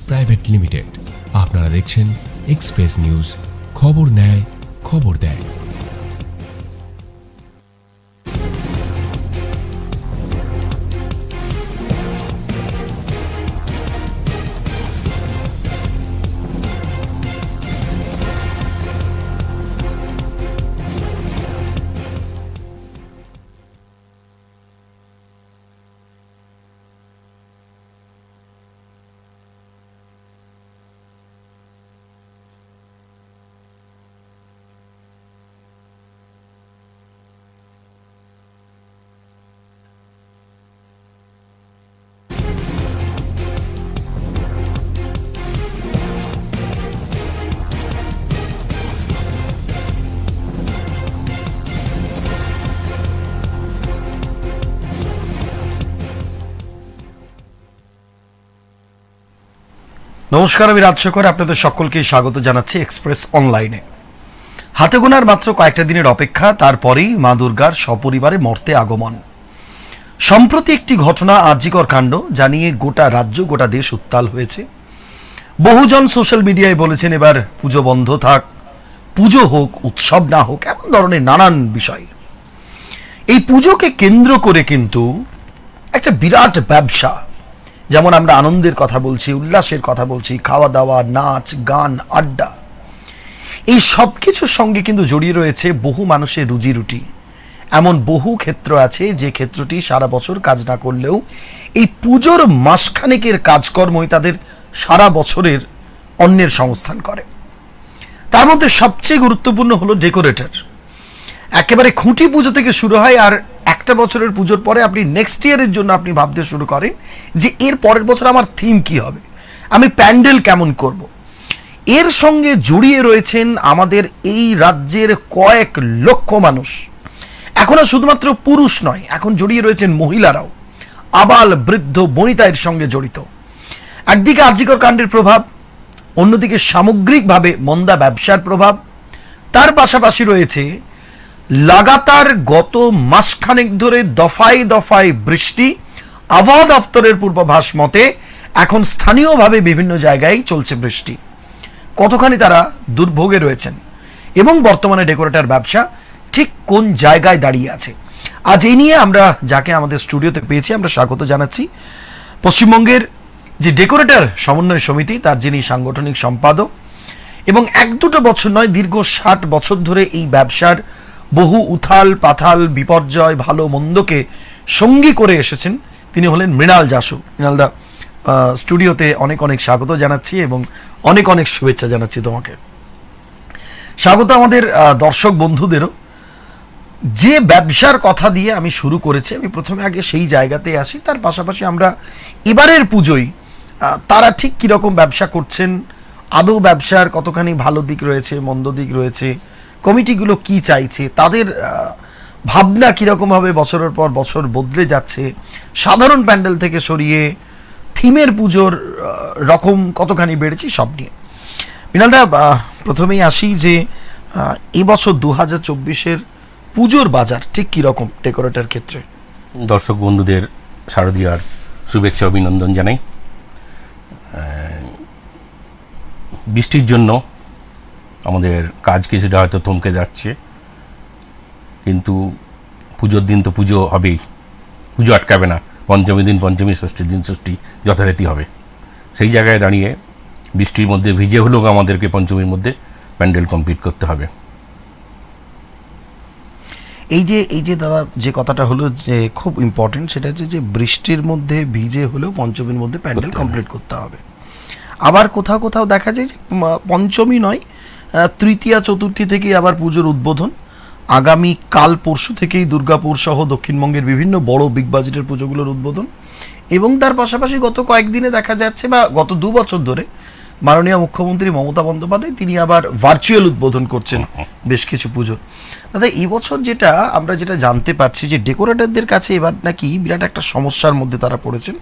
Private limited. আপনারা দেখছেন express news, খবর নেয় খবর দেয়। নমস্কার, আমি রাজশেখর। আপনাদের সকলকে স্বাগত জানাচ্ছি এক্সপ্রেস অনলাইনে। হাতে গোনার মাত্র কয়েকটা দিনের অপেক্ষা, তারপরেই মা দুর্গার সপরিবারে মর্তে আগমন। সম্প্রতি একটি ঘটনা, আরজিকর কাণ্ড, জানিয়ে গোটা রাজ্য গোটা দেশ উত্তাল হয়েছে। বহুজন সোশ্যাল মিডিয়ায় বলেছেন এবার পুজো বন্ধ থাক, পুজো হোক, উৎসব না হোক, এমন ধরনের নানান বিষয়। এই পুজোকে কেন্দ্র করে কিন্তু একটা বিরাট ব্যবসা, যেমন আমরা আনন্দের কথা বলছি, উল্লাসের কথা বলছি, খাওয়া দাওয়া, নাচ গান, আড্ডা, এই সব কিছুর সঙ্গে কিন্তু জড়িয়ে রয়েছে বহু মানুষের রুজি রুটি। এমন বহু ক্ষেত্র আছে যে ক্ষেত্রটি সারা বছর কাজ না করলেও এই পুজোর মাসখানেকের কাজকর্মই তাদের সারা বছরের অন্যের সংস্থান করে। তার মধ্যে সবচেয়ে গুরুত্বপূর্ণ হলো ডেকোরেটর। একেবারে খুঁটি পুজো থেকে শুরু হয়, আর একটা বছরের পুজোর পরে আপনি নেক্সট ইয়ারের জন্য আপনি ভাবতে শুরু করেন যে এর পরের বছর আমার থিম কি হবে, আমি প্যান্ডেল কেমন করব। এর সঙ্গে জড়িয়ে রয়েছেন আমাদের এই রাজ্যের কয়েক লক্ষ মানুষ। এখন আর শুধুমাত্র পুরুষ নয়, এখন জড়িয়ে রয়েছেন মহিলারাও, আবাল বৃদ্ধ বনিতা এর সঙ্গে জড়িত। একদিকে আরজিকর কাণ্ডের প্রভাব, অন্যদিকে সামগ্রিকভাবে মন্দা ব্যবসার প্রভাব। তার পাশাপাশি রয়েছে লাগাতার গত মাসখানেক ধরে দফায় দফায় বৃষ্টি। আবহাওয়া দপ্তরের পূর্বাভাস মতে এখন স্থানীয়ভাবে বিভিন্ন জায়গায় চলছে বৃষ্টি। কতখানি তারা দুর্ভোগে রয়েছেন এবং বর্তমানে ডেকোরেটর ব্যবসা ঠিক কোন জায়গায় দাঁড়িয়ে আছে, আজ এই নিয়ে আমরা যাকে আমাদের স্টুডিওতে পেয়েছি আমরা স্বাগত জানাচ্ছি। পশ্চিমবঙ্গের যে ডেকোরেটর সমন্বয় সমিতি, তার যিনি সাংগঠনিক সম্পাদক এবং এক দুটো বছর নয়, দীর্ঘ 60 বছর ধরে এই ব্যবসার বহু উথাল পাথাল, বিপর্যয়, ভালো মন্দকে সঙ্গী করে এসেছেন, তিনি হলেন মৃণাল যাসু। মৃণালদা, স্টুডিওতে অনেক অনেক স্বাগত জানাচ্ছি এবং অনেক অনেক শুভেচ্ছা জানাচ্ছি তোমাকে। স্বাগত আমাদের দর্শক বন্ধুদেরও। যে ব্যবসার কথা দিয়ে আমি শুরু করেছি, আমি প্রথমে আগে সেই জায়গাতে আসি। তার পাশাপাশি আমরা এবারের পুজোয় তারা ঠিক কীরকম ব্যবসা করছেন, আদৌ ব্যবসার কতখানি ভালো দিক রয়েছে, মন্দ দিক রয়েছে, কমিটিগুলো কি চাইছে, তাদের ভাবনা কীরকমভাবে বছরের পর বছর বদলে যাচ্ছে, সাধারণ প্যান্ডেল থেকে সরিয়ে থিমের পুজোর রকম কতখানি বেড়েছে, সব নিয়ে। মৃণালদা, প্রথমেই আসি যে এবছর 2024-এর পুজোর বাজার ঠিক কীরকম ডেকোরেটর ক্ষেত্রে? দর্শক বন্ধুদের শারদীয়ার শুভেচ্ছা অভিনন্দন জানাই। বৃষ্টির জন্য আমাদের কাজ কিছুটা হয়তো থমকে যাচ্ছে, কিন্তু পুজোর দিন তো পুজো হবেই, পুজো আটকাবে না। পঞ্চমী দিন পঞ্চমী, ষষ্ঠীর দিন ষষ্ঠী, যথারীতি হবে। সেই জায়গায় দাঁড়িয়ে বৃষ্টির মধ্যে ভিজে হলেও আমাদেরকে পঞ্চমীর মধ্যে প্যান্ডেল কমপ্লিট করতে হবে। এই যে দাদা যে কথাটা হলো যে খুব ইম্পর্টেন্ট, সেটা হচ্ছে যে বৃষ্টির মধ্যে ভিজে হলেও পঞ্চমীর মধ্যে প্যান্ডেল কমপ্লিট করতে হবে। আবার কোথাও কোথাও দেখা যায় যে পঞ্চমী নয়, তৃতীয়া চতুর্থী থেকেই আবার পুজোর উদ্বোধন। আগামী কাল পরশু থেকেই দুর্গাপুর সহ দক্ষিণবঙ্গের বিভিন্ন বড় বিগ বাজেটের পুজোগুলোর উদ্বোধন। এবং তার পাশাপাশি গত কয়েকদিনে দেখা যাচ্ছে, বা গত 2 বছর ধরে মাননীয় মুখ্যমন্ত্রী মমতা বন্দ্যোপাধ্যায় তিনি আবার ভার্চুয়াল উদ্বোধন করছেন বেশ কিছু পুজোর। দাদা, এই বছর আমরা যেটা জানতে পারছি যে ডেকোরেটরদের কাছে এবার নাকি বিরাট একটা সমস্যার মধ্যে তারা পড়েছেন,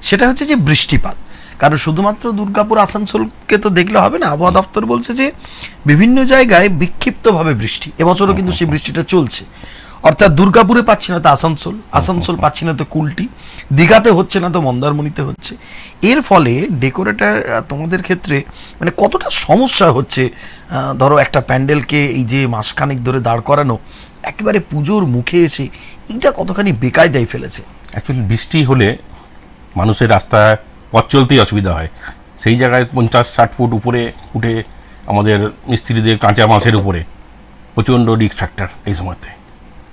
সেটা হচ্ছে যে বৃষ্টিপাত। কারণ শুধুমাত্র দুর্গাপুর আসানসোলকে তো দেখলে হবে না, আবহাওয়া দপ্তর বলছে যে বিভিন্ন জায়গায় বিক্ষিপ্তভাবে বৃষ্টি, এবছরও কিন্তু সেই বৃষ্টিটা চলছে। অর্থাৎ দুর্গাপুরে পাচ্ছি না তো আসানসোল, আসানসোল পাচ্ছি না তো কুলটি, দীঘাতে হচ্ছে না তো মন্দারমণিতে হচ্ছে। এর ফলে ডেকোরেটর তোমাদের ক্ষেত্রে মানে কতটা সমস্যা হচ্ছে? ধরো একটা প্যান্ডেলকে এই যে মাসখানেক ধরে দাঁড় করানো একেবারে পুজোর মুখে এসে, এইটা কতখানি বেকায়দায় ফেলেছে। অ্যাকচুয়ালি বৃষ্টি হলে মানুষের রাস্তায় পথ চলতেই অসুবিধা হয়। সেই জায়গায় 50-60 ফুট উপরে উঠে আমাদের মিস্ত্রিদের কাঁচা বাঁশের উপরে প্রচণ্ড রিস্ক ফ্যাক্টর এই সময়তে।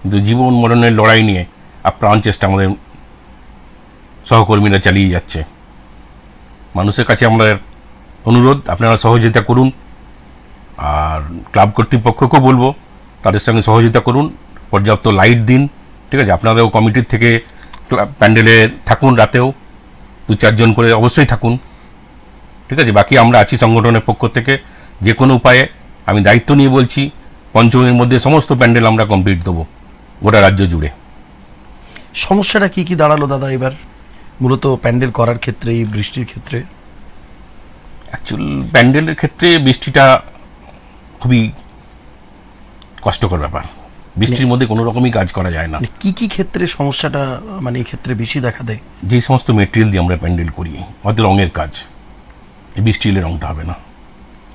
কিন্তু জীবন মরণের লড়াই নিয়ে আপ্রাণ চেষ্টা আমাদের সহকর্মীরা চালিয়ে যাচ্ছে। মানুষের কাছে আমাদের অনুরোধ, আপনারা সহযোগিতা করুন। আর ক্লাব কর্তৃপক্ষকেও বলবো তাদের সঙ্গে সহযোগিতা করুন, পর্যাপ্ত লাইট দিন, ঠিক আছে। আপনারাও কমিটির থেকে প্যান্ডেলে থাকুন, রাতেও 2-4 জন করে অবশ্যই থাকুন, ঠিক আছে। বাকি আমরা আছি সংগঠনের পক্ষ থেকে, যে কোনো উপায়ে আমি দায়িত্ব নিয়ে বলছি, পঞ্চমীর মধ্যে সমস্ত প্যান্ডেল আমরা কমপ্লিট দেবো গোটা রাজ্য জুড়ে। সমস্যাটা কি কি দাঁড়ালো দাদা এবার মূলত প্যান্ডেল করার ক্ষেত্রে এই বৃষ্টির ক্ষেত্রে? অ্যাকচুয়াল প্যান্ডেলের ক্ষেত্রে বৃষ্টিটা খুবই কষ্টকর ব্যাপার। বৃষ্টির মধ্যে কোনো রকমই কাজ করা যায় না। কি কি ক্ষেত্রে সমস্যাটা মানে এই ক্ষেত্রে বেশি দেখা দেয়? যে সমস্ত মেটেরিয়াল দিয়ে আমরা প্যান্ডেল করি, হয়তো রঙের কাজ, এই বৃষ্টি এলে রঙটা হবে না।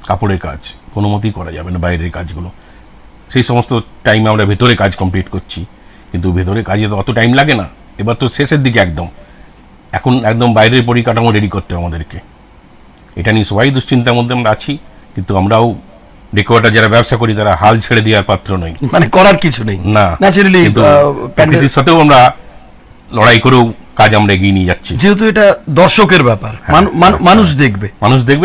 কাপড়ের কাজ কোনো মতেই করা যাবে না, বাইরের কাজগুলো। সেই সমস্ত টাইমে আমরা ভেতরে কাজ কমপ্লিট করছি, কিন্তু ভেতরে কাজে তো অত টাইম লাগে না। এবার তো শেষের দিকে এখন একদম বাইরের পরিকাঠামো রেডি করতে হবে আমাদেরকে। এটা নিয়ে সবাই দুশ্চিন্তার মধ্যে আমরা আছি, কিন্তু আমরাও ডেকোরেটর যারা ব্যবসা করি তারা হাল ছেড়ে দেওয়ার পাত্র নই, মানে করার কিছু নেই না। ন্যাচারালি প্রকৃতির সাথেও আমরা লড়াই করেও কাজ আমরা এগিয়ে নিয়ে যাচ্ছি, যেহেতু এটা দর্শকের ব্যাপার, মানুষ দেখবে,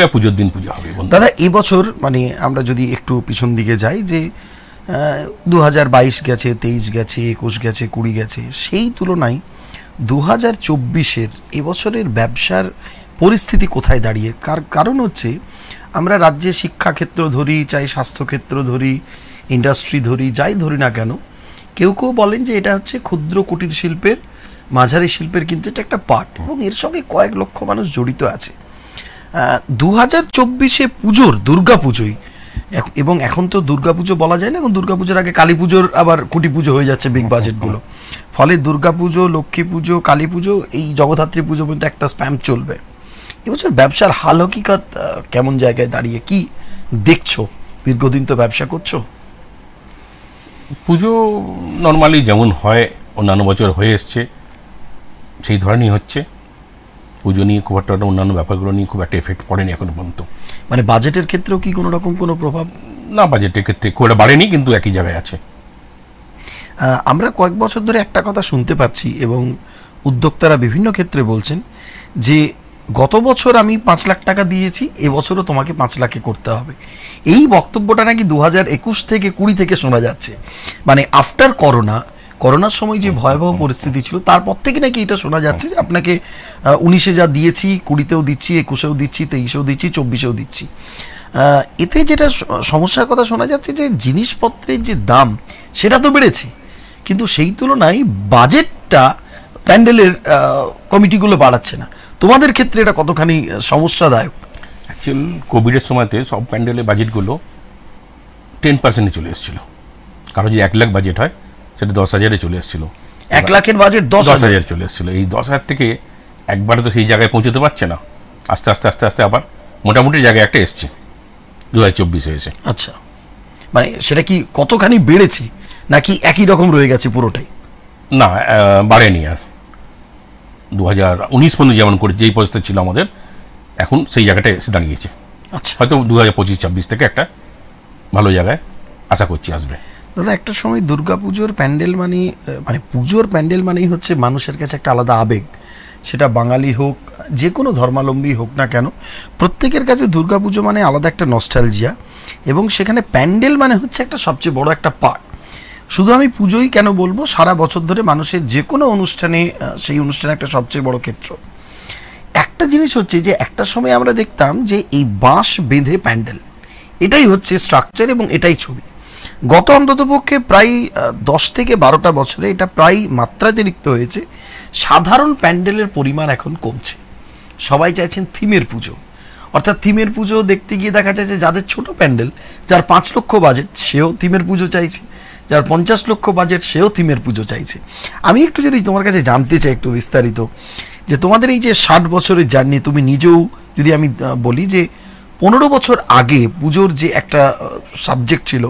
আর পুজোর দিন পুজো হবে। দাদা এই বছর মানে আমরা যদি একটু পিছন দিকে যাই, যে 2022 গেছে, 23 গেছে, 21 গেছে, 20 গেছে, সেই তুলনায় 2024-এর এবছরের ব্যবসার পরিস্থিতি কোথায় দাঁড়িয়ে? কারণ হচ্ছে আমরা রাজ্যে শিক্ষাক্ষেত্র ধরি, চাই স্বাস্থ্যক্ষেত্র ধরি, ইন্ডাস্ট্রি ধরি, যাই ধরি না কেন, কেউ কেউ বলেন যে এটা হচ্ছে ক্ষুদ্র কুটির শিল্পের, মাঝারি শিল্পের কিন্তু এটা একটা পার্ট, এবং এর সঙ্গে কয়েক লক্ষ মানুষ জড়িত আছে। 2024-এ পুজোর দুর্গাপুজোই, এবং এখন তো দুর্গাপুজো বলা যায় না, এখন দুর্গাপুজোর আগে কালী পুজোর আবার কুটি পুজো হয়ে যাচ্ছে বিগ বাজেটগুলো। ফলে দুর্গাপুজো, লক্ষ্মী পুজো, কালী পুজো, এই জগদ্ধাত্রী পুজো পর্যন্ত একটা স্প্যাম চলবে। এবছর ব্যবসার হাল হকিকত কেমন জায়গায় দাঁড়িয়ে, কি দেখছো? দীর্ঘদিন তো ব্যবসা করছো। পুজো নর্মালি যেমন হয় অন্যান্য বছর হয়ে এসছে, সেই ধরনেরই হচ্ছে। পুজো নিয়ে খুব একটা অন্যান্য ব্যাপারগুলো নিয়ে খুব একটা এফেক্ট পড়েনি এখনো পর্যন্ত। মানে বাজেটের ক্ষেত্রেও কি কোনো রকম কোনো প্রভাব? না, বাজেটের ক্ষেত্রে খুব একটা বাড়েনি, কিন্তু একই জায়গায় আছে। আমরা কয়েক বছর ধরে একটা কথা শুনতে পাচ্ছি, এবং উদ্যোক্তারা বিভিন্ন ক্ষেত্রে বলছেন যে গত বছর আমি 5 লাখ টাকা দিয়েছি, এবছরও তোমাকে 5 লাখে করতে হবে। এই বক্তব্যটা নাকি 2021 থেকে 20 থেকে শোনা যাচ্ছে। মানে আফটার করোনার সময় যে ভয়াবহ পরিস্থিতি ছিল, তারপর থেকে নাকি এটা শোনা যাচ্ছে যে আপনাকে 19-এ যা দিয়েছি, 20-তেও দিচ্ছি, 21-এও দিচ্ছি, 23-এও দিচ্ছি, 24-এও দিচ্ছি। এতে যেটা সমস্যার কথা শোনা যাচ্ছে যে জিনিসপত্রের যে দাম সেটা তো বেড়েছে, কিন্তু সেই তুলনায় বাজেটটা প্যান্ডেলের কমিটিগুলো বাড়াচ্ছে না। তোমাদের ক্ষেত্রে এটা কতখানি সমস্যাদায়ক? অ্যাকচুয়াল কোভিডের সময়তে সব প্যান্ডেলের বাজেটগুলো 10%-এ চলে এসেছিলো। কারো যদি 1 লাখ বাজেট হয়, সেটা 10,000-এ চলে এসেছিলো। 1 লাখের বাজেট 10,000 চলে এসেছিলো। এই 10,000 থেকে একবারে তো সেই জায়গায় পৌঁছতে পারছে না, আস্তে আস্তে আস্তে আস্তে আবার মোটামুটি জায়গায় একটা এসছে 2024-এ এসে। আচ্ছা, মানে সেটা কি কতখানি বেড়েছে, নাকি একই রকম রয়ে গেছে পুরোটাই? না, বাড়েনি। আর 2019 পর্যন্ত যেমন করে যেই পরিস্থিতি ছিল আমাদের, এখন সেই জায়গাটা এসে দাঁড়িয়েছে। আচ্ছা, হয়তো 2025-26 থেকে একটা ভালো জায়গায় আশা করছি আসবে। দাদা একটা সময় দুর্গাপুজোর প্যান্ডেল মানে পুজোর প্যান্ডেল মানেই হচ্ছে মানুষের কাছে একটা আলাদা আবেগ, সেটা বাঙালি হোক, যে কোনো ধর্মাবলম্বী হোক না কেন, প্রত্যেকের কাছে দুর্গাপুজো মানে আলাদা একটা নস্টালজিয়া, এবং সেখানে প্যান্ডেল মানে হচ্ছে একটা সবচেয়ে বড় একটা পার্ট। শুধু আমি পুজোই কেন বলবো, সারা বছর ধরে মানুষের যে কোনো অনুষ্ঠানে, সেই অনুষ্ঠানে একটা সবচেয়ে বড় ক্ষেত্র। একটা জিনিস হচ্ছে যে একটা সময় আমরা দেখতাম যে এই বাঁশ বেঁধে প্যান্ডেল, এটাই হচ্ছে স্ট্রাকচার এবং এটাই ছবি। গত অন্ততপক্ষে প্রায় 10 থেকে 12টা বছরে এটা প্রায় মাত্রাতিরিক্ত হয়েছে। সাধারণ প্যান্ডেলের পরিমাণ এখন কমছে, সবাই চাইছেন থিমের পুজো। অর্থাৎ থিমের পুজো দেখতে গিয়ে দেখা যাচ্ছে যাদের ছোট প্যান্ডেল, যার 5 লক্ষ বাজেট, সেও থিমের পুজো চাইছে, যার 50 লক্ষ বাজেট সেও থিমের পুজো চাইছে। আমি একটু যদি তোমার কাছে জানতে চাই একটু বিস্তারিত, যে তোমাদের এই যে 60 বছরের জার্নি, তুমি নিজেও যদি আমি বলি যে 15 বছর আগে পুজোর যে একটা সাবজেক্ট ছিল,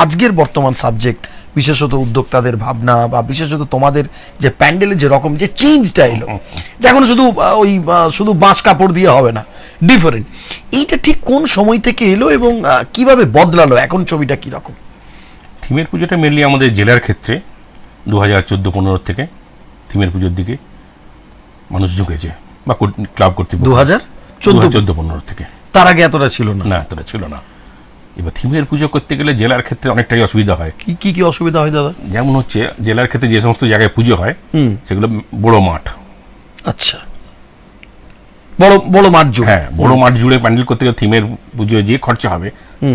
আজকের বর্তমান সাবজেক্ট, বিশেষত উদ্যোক্তাদের ভাবনা বা বিশেষত তোমাদের যে প্যান্ডেলের যে রকম যে চেঞ্জটা এলো, যে এখন শুধু শুধু বাঁশ কাপড় দিয়ে হবে না, ডিফারেন্ট, এইটা ঠিক কোন সময় থেকে এলো এবং কিভাবে বদলালো, এখন ছবিটা কীরকম? থিমের পুজোটা মেনলি আমাদের জেলার ক্ষেত্রে 2014-15 থেকে থিমের পুজোর দিকে মানুষ ঝুঁকেছে, বা ক্লাব কর্তৃপক্ষ 2014-15 থেকে। তার আগে এতটা ছিল না? না, এতটা ছিল না। এবার থিমের পুজো করতে গেলে জেলার ক্ষেত্রে অনেকটাই অসুবিধা হয়। কি কি অসুবিধা হয় দাদা? যেমন হচ্ছে, জেলার ক্ষেত্রে যে সমস্ত জায়গায় পুজো হয় সেগুলো বড় মাঠ। আচ্ছা, বড় মাঠ জুড়ে? হ্যাঁ, বড় মাঠ জুড়ে প্যান্ডেল করতে গেলে থিমের পুজো যে খরচা হবে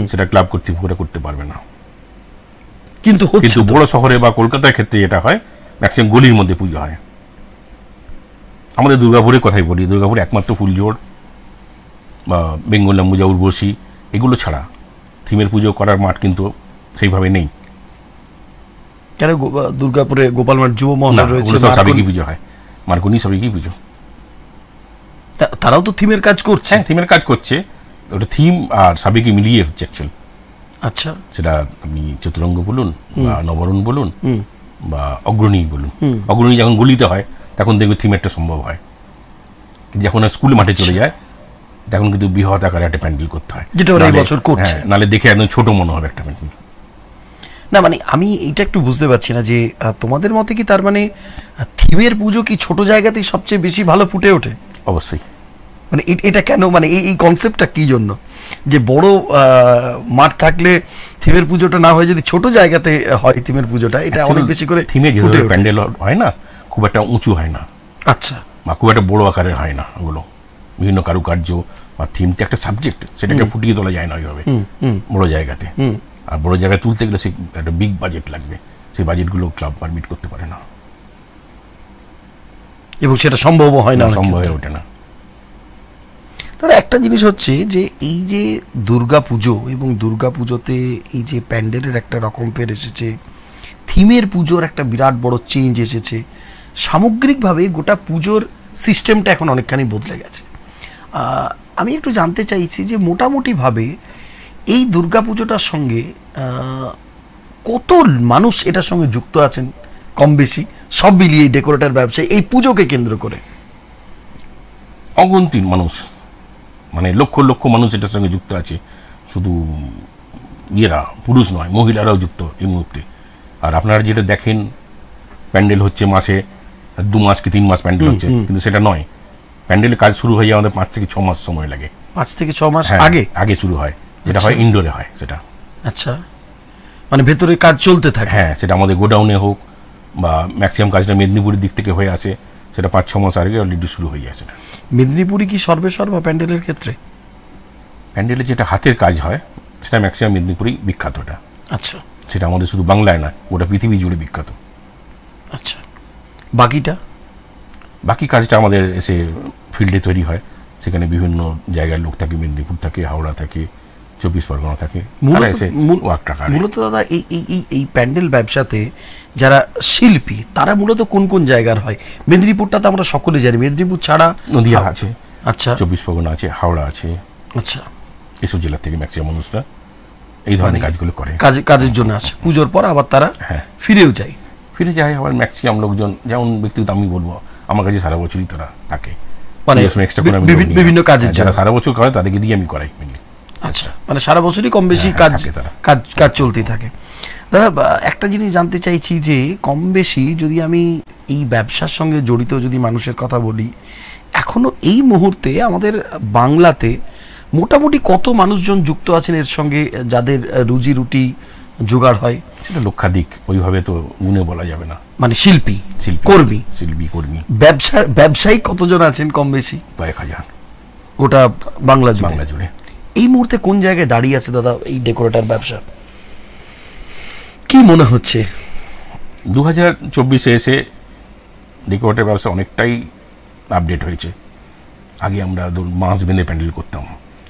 সেটা ক্লাব কর্তৃপক্ষরা করতে পারবে না। কিন্তু বড় শহরে বা কলকাতার ক্ষেত্রে যেটা হয়, ম্যাক্সিমাম গলির মধ্যে পুজো হয়। আমাদের দুর্গাপুরের কথাই বলি, দুর্গাপুর একমাত্র ফুলজোড় বা বেঙ্গল অম্বুজা, উর্বশী, এগুলো ছাড়া থিমের পুজো করার মাঠ কিন্তু সেইভাবে নেই। কেন? দুর্গাপুরে গোপাল মাঠ, যুব মহল রয়েছে, সবই পুজো হয়, মার্কনি সবই পুজো। তারাও তো থিমের কাজ করছে। হ্যাঁ, থিমের কাজ করছে, ওটা থিম আর সাবিকে মিলিয়ে হচ্ছে অ্যাকচুয়াল। আচ্ছা, সেটা আপনি চতুরঙ্গ বলুন বা নবরণ বলুন বা অগ্রণী বলুন। অগ্রণী যখন গলিতে হয় তখন দেখবে থিমেরটা সম্ভব হয়, যখন স্কুল মাঠে চলে যায় তখন কিন্তু বৃহৎ আকারে একটা প্যান্ডেল করতে হয়, যেটা ওরা এই বছর করছে। নালে দেখে একদম ছোট মনে হবে একটা প্যান্ডেল। না মানে আমি এইটা একটু বুঝতে পারছি না যে তোমাদের মতে কি তার মানে থিমের পুজো কি ছোট জায়গাতেই সবচেয়ে বেশি ভালো ফুটে ওঠে? অবশ্যই। মানে এটা কেন, মানে এই কনসেপ্টটা কি জন্য যে বড় মাঠ থাকলে থিমের পুজোটা না হয়, যদি ছোট জায়গাতে হয় থিমের পুজোটা, এটা অনেক বেশি করে থিমে যে প্যান্ডেল হয় না, খুব একটা উঁচু হয় না। আচ্ছা, বা খুব একটা বড় আকারের হয় না ওগুলো। বিভিন্ন কারুকার্য বা থিমটা একটা সাবজেক্ট, সেটাকে ফুটিয়ে তোলা যায় না ওইভাবে বড় জায়গাতে। আর বড় জায়গায় তুলতে গেলে সে একটা বিগ বাজেট লাগবে, সেই বাজেটগুলো ক্লাব পারমিট করতে পারে না, এবং সেটা সম্ভব হয় না, সম্ভব হয়ে ওঠে না। দাদা একটা জিনিস হচ্ছে যে এই যে দুর্গা পুজো, এবং দুর্গা পুজোতে এই যে প্যান্ডেলের একটা রকম ফের এসেছে, থিমের পুজোর একটা বিরাট বড় চেঞ্জ এসেছে, সামগ্রিকভাবে গোটা পুজোর সিস্টেমটা এখন অনেকখানি বদলে গেছে। আমি একটু জানতে চাইছি যে মোটামুটিভাবে এই দুর্গা পুজোটার সঙ্গে কত মানুষ এটার সঙ্গে যুক্ত আছেন, কম বেশি সব মিলিয়ে ডেকোরেটর ব্যবসায়ী এই পুজোকে কেন্দ্র করে? অগন্তির মানুষ, মানে লক্ষ লক্ষ মানুষ এটার সঙ্গে যুক্ত আছে। শুধু পুরুষ নয়, মহিলারাও যুক্ত এই মুহূর্তে। আর আপনারা যেটা দেখেন প্যান্ডেল হচ্ছে মাসে 2 মাস কি 3 মাস প্যান্ডেল হচ্ছে, কিন্তু সেটা নয়। প্যান্ডেলের কাজ শুরু হয়ে আমাদের 5 থেকে 6 মাস সময় লাগে। 5 থেকে 6 মাস আগে শুরু হয়, যেটা হয় ইনডোরে হয় সেটা। আচ্ছা, মানে ভেতরে কাজ চলতে থাকে? হ্যাঁ, সেটা আমাদের গোডাউনে হোক বা ম্যাক্সিমাম কাজটা মেদিনীপুরের দিক থেকে হয়ে আসে, সেটা 5-6 মাস আগে অলরেডি শুরু হয়ে যায়। সেটা মেদিনীপুরই কি সর্বেসর্বা প্যান্ডেলের ক্ষেত্রে? প্যান্ডেলের যেটা হাতের কাজ হয় সেটা ম্যাক্সিমাম মেদিনীপুরেই বিখ্যাত। এটা আচ্ছা, সেটা আমাদের শুধু বাংলায় নয়, গোটা পৃথিবী জুড়ে বিখ্যাত। আচ্ছা, বাকি কাজটা আমাদের এসে ফিল্ডে তৈরি হয়, সেখানে বিভিন্ন জায়গার লোক থাকে, মেদিনীপুর থাকে, হাওড়া থাকে, 24 পরগনা থাকে। মূলত দাদা এই প্যান্ডেল ব্যবসাতে যারা শিল্পী তারা মূলত কোন কোন জায়গার হয়? মেদিনীপুরটা তো আমরা সকলে জানি, মেদিনীপুর ছাড়া নদিয়া আছে, আচ্ছা, 24 পরগনা আছে, হাওড়া আছে, আচ্ছা, এসব জেলা থেকে ম্যাক্সিমাম মানুষরা এই ধরনের কাজগুলো করে, কাজের জন্য আসে। পুজোর পর আবার তারা ফিরে যায়। আবার ম্যাক্সিমাম লোকজন, যেমন ব্যক্তিগত আমি বলবো, আমার কাছে সারা বছরই তারা থাকে, মানে বিভিন্ন কাজের যারা সারা বছর করে তাদেরকে দিয়ে আমি করাই মেনলি। আচ্ছা, মানে সারা বছরই কম বেশি কাজ চলতেই থাকে। দাদা একটা জিনিস জানতে চাইছি যে কম বেশি যদি আমি এই ব্যবসার সঙ্গে জড়িত যদি মানুষের কথা বলি, এখনো এই মুহূর্তে আমাদের বাংলাতে মোটামুটি কত মানুষজন যুক্ত আছেন এর সঙ্গে, যাদের রুজি রুটি জোগাড় হয়? সেটা লক্ষাধিক, ওইভাবে তো গুণে বলা যাবে না। মানে শিল্পী কর্মী ব্যবসায়ী কতজন আছেন কম বেশি? 1000 গোটা বাংলা জুড়ে। এই মুহূর্তে কোন জায়গায় দাঁড়িয়ে আছে দাদা এই ডেকোরেটর ব্যবসা, কি মনে হচ্ছে? 2024-এ এসে ডেকোরেটর ব্যবসা অনেকটাই আপডেট হয়েছে। আগে আমরা মাছ বেঁধে প্যান্ডেল করতাম,